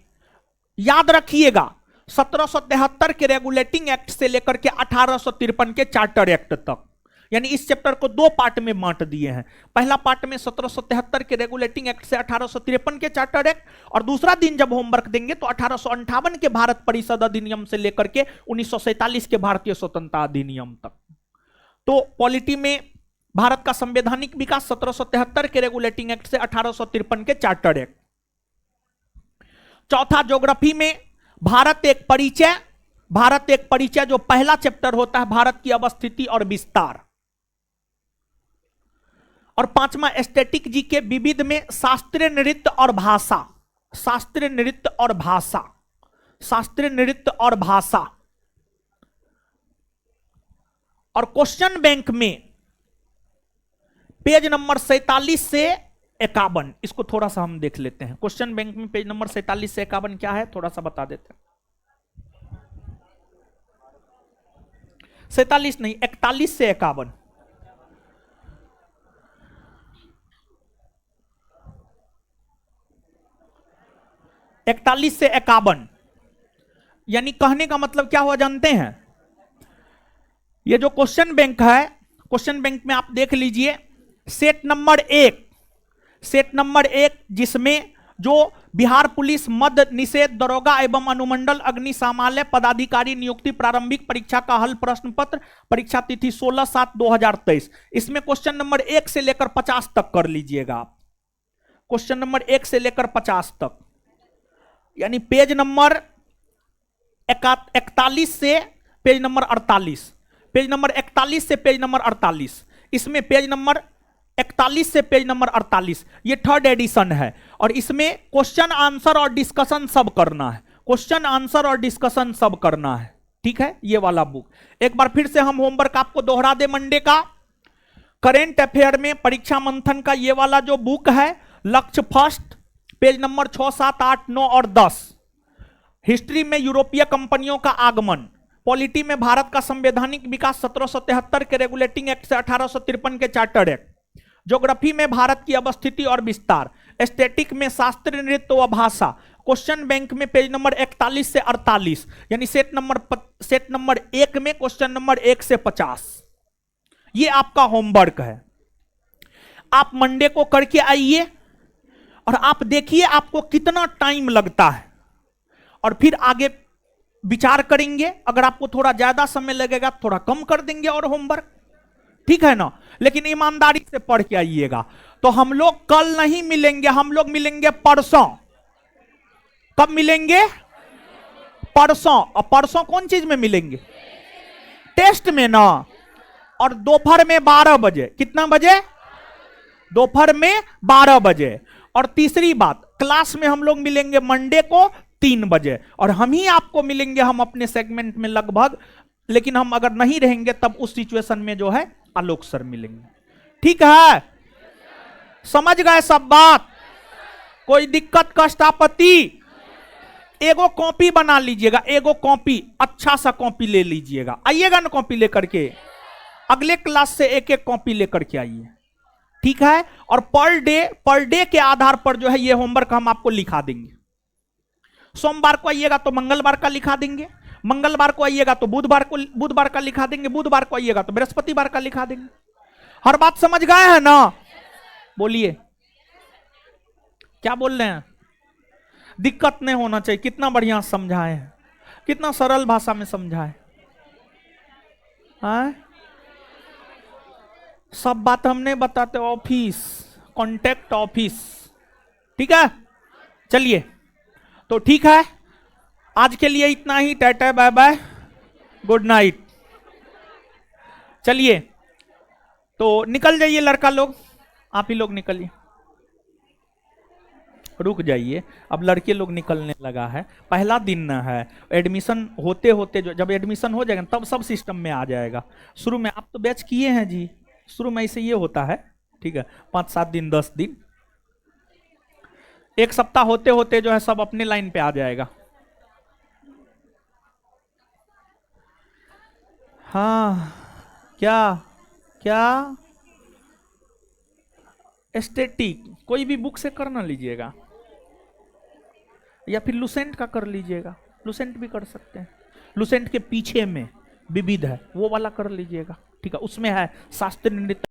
याद रखिएगा 1773 के रेगुलेटिंग एक्ट से लेकर के 1853 के चार्टर एक्ट तक, यानी इस चैप्टर को दो पार्ट में बांट दिए हैं। पहला पार्ट में 1773 के रेगुलेटिंग एक्ट से 1853 के चार्टर एक्ट, और दूसरा दिन जब होमवर्क देंगे तो 1858 के भारत परिषद अधिनियम से लेकर के 1947 के भारतीय स्वतंत्रता अधिनियम तक। तो पॉलिटी में भारत का संवैधानिक विकास 1773 के रेगुलेटिंग एक्ट से 1853 के चार्टर एक्ट। चौथा ज्योग्राफी में भारत एक परिचय, भारत एक परिचय जो पहला चैप्टर होता है, भारत की अवस्थिति और विस्तार। और पांचवा एस्थेटिक जी के विविध में शास्त्रीय नृत्य और भाषा, शास्त्रीय नृत्य और भाषा, शास्त्रीय नृत्य और भाषा। और क्वेश्चन बैंक में पेज नंबर 47 से 51, इसको थोड़ा सा हम देख लेते हैं। क्वेश्चन बैंक में पेज नंबर 47 से 51 क्या है, थोड़ा सा बता देते हैं। 47 नहीं, 41 से 51। इकतालीस से 51, यानी कहने का मतलब क्या हुआ जानते हैं? ये जो क्वेश्चन बैंक है, क्वेश्चन बैंक में आप देख लीजिए सेट नंबर 1, सेट नंबर 1 जिसमें जो बिहार पुलिस मद्य निषेध दरोगा एवं अनुमंडल अग्निशमन पदाधिकारी नियुक्ति प्रारंभिक परीक्षा का हल प्रश्न पत्र, परीक्षा तिथि 16/7/2023, इसमें क्वेश्चन नंबर 1 से लेकर 50 तक कर लीजिएगा आप। क्वेश्चन नंबर 1 से लेकर 50 तक, यानी पेज नंबर 41 से पेज नंबर 48, पेज नंबर 41 से पेज नंबर 48, इसमें पेज नंबर 41 से पेज नंबर 48 ये थर्ड एडिशन है। और इसमें क्वेश्चन आंसर और डिस्कशन सब करना है, क्वेश्चन आंसर और डिस्कशन सब करना है, ठीक है। ये वाला बुक एक बार फिर से हम होमवर्क आपको दोहरा दे मंडे का। करेंट अफेयर में परीक्षा मंथन का ये वाला जो बुक है, लक्ष्य फर्स्ट, पेज नंबर 6, 7, 8, 9 और 10। हिस्ट्री में यूरोपीय कंपनियों का आगमन, पॉलिटी में भारत का संवैधानिक विकास 1773 के रेगुलेटिंग एक्ट से 1853 के चार्टर एक्ट, ज्योग्राफी में भारत की अवस्थिति और विस्तार, एस्थेटिक में शास्त्रीय नृत्य व भाषा, क्वेश्चन बैंक में पेज नंबर 41 से 48, यानी सेट नंबर 1 में क्वेश्चन नंबर 1 से 50। ये आपका होमवर्क है, आप मंडे को करके आइए और आप देखिए आपको कितना टाइम लगता है, और फिर आगे विचार करेंगे। अगर आपको थोड़ा ज्यादा समय लगेगा थोड़ा कम कर देंगे और होमवर्क, ठीक है ना। लेकिन ईमानदारी से पढ़ के आइएगा। तो हम लोग कल नहीं मिलेंगे, हम लोग मिलेंगे परसों। कब मिलेंगे? परसों। और परसों कौन चीज में मिलेंगे? टेस्ट में ना। और दोपहर में 12 बजे, कितना बजे? दोपहर में 12 बजे। और तीसरी बात, क्लास में हम लोग मिलेंगे मंडे को 3 बजे, और हम ही आपको मिलेंगे हम अपने सेगमेंट में लगभग, लेकिन हम अगर नहीं रहेंगे तब उस सिचुएशन में जो है आलोक सर मिलेंगे, ठीक है। समझ गए सब बात? कोई दिक्कत कष्ट आपत्ति? एगो कॉपी बना लीजिएगा, एगो कॉपी, अच्छा सा कॉपी ले लीजिएगा, आइएगा ना कॉपी लेकर के। अगले क्लास से एक एक कॉपी लेकर के आइए, ठीक है। और पर डे के आधार पर जो है ये होमवर्क हम आपको लिखा देंगे। सोमवार को आइएगा तो मंगलवार का लिखा देंगे, मंगलवार को आइएगा तो बुधवार का लिखा देंगे, बुधवार को आइएगा तो बृहस्पतिवार का लिखा देंगे। हर बात समझ गए हैं ना? बोलिए, क्या बोल रहे हैं? दिक्कत नहीं होना चाहिए। कितना बढ़िया समझाए हैं, कितना सरल भाषा में समझाए हैं। सब बात हम नहीं बताते, ऑफिस, कॉन्टेक्ट ऑफिस, ठीक है। चलिए तो ठीक है, आज के लिए इतना ही। Tata bye bye, good night. चलिए तो निकल जाइए लड़का लोग, आप ही लोग निकलिए, रुक जाइए, अब लड़के लोग निकलने लगा है। पहला दिन न है, एडमिशन होते होते जो जब एडमिशन हो जाएगा तब सब सिस्टम में आ जाएगा। शुरू में आप तो बैच किए हैं जी, शुरू में ऐसे ये होता है, ठीक है। 5-7 दिन 10 दिन, एक सप्ताह होते होते जो है सब अपने लाइन पे आ जाएगा। हाँ क्या क्या स्टैटिक, कोई भी बुक से कर ना लीजिएगा, या फिर लुसेंट का कर लीजिएगा, लुसेंट भी कर सकते हैं। लुसेंट के पीछे में विविध है, वो वाला कर लीजिएगा, ठीक है, उसमें है शास्त्रीय नृत्य।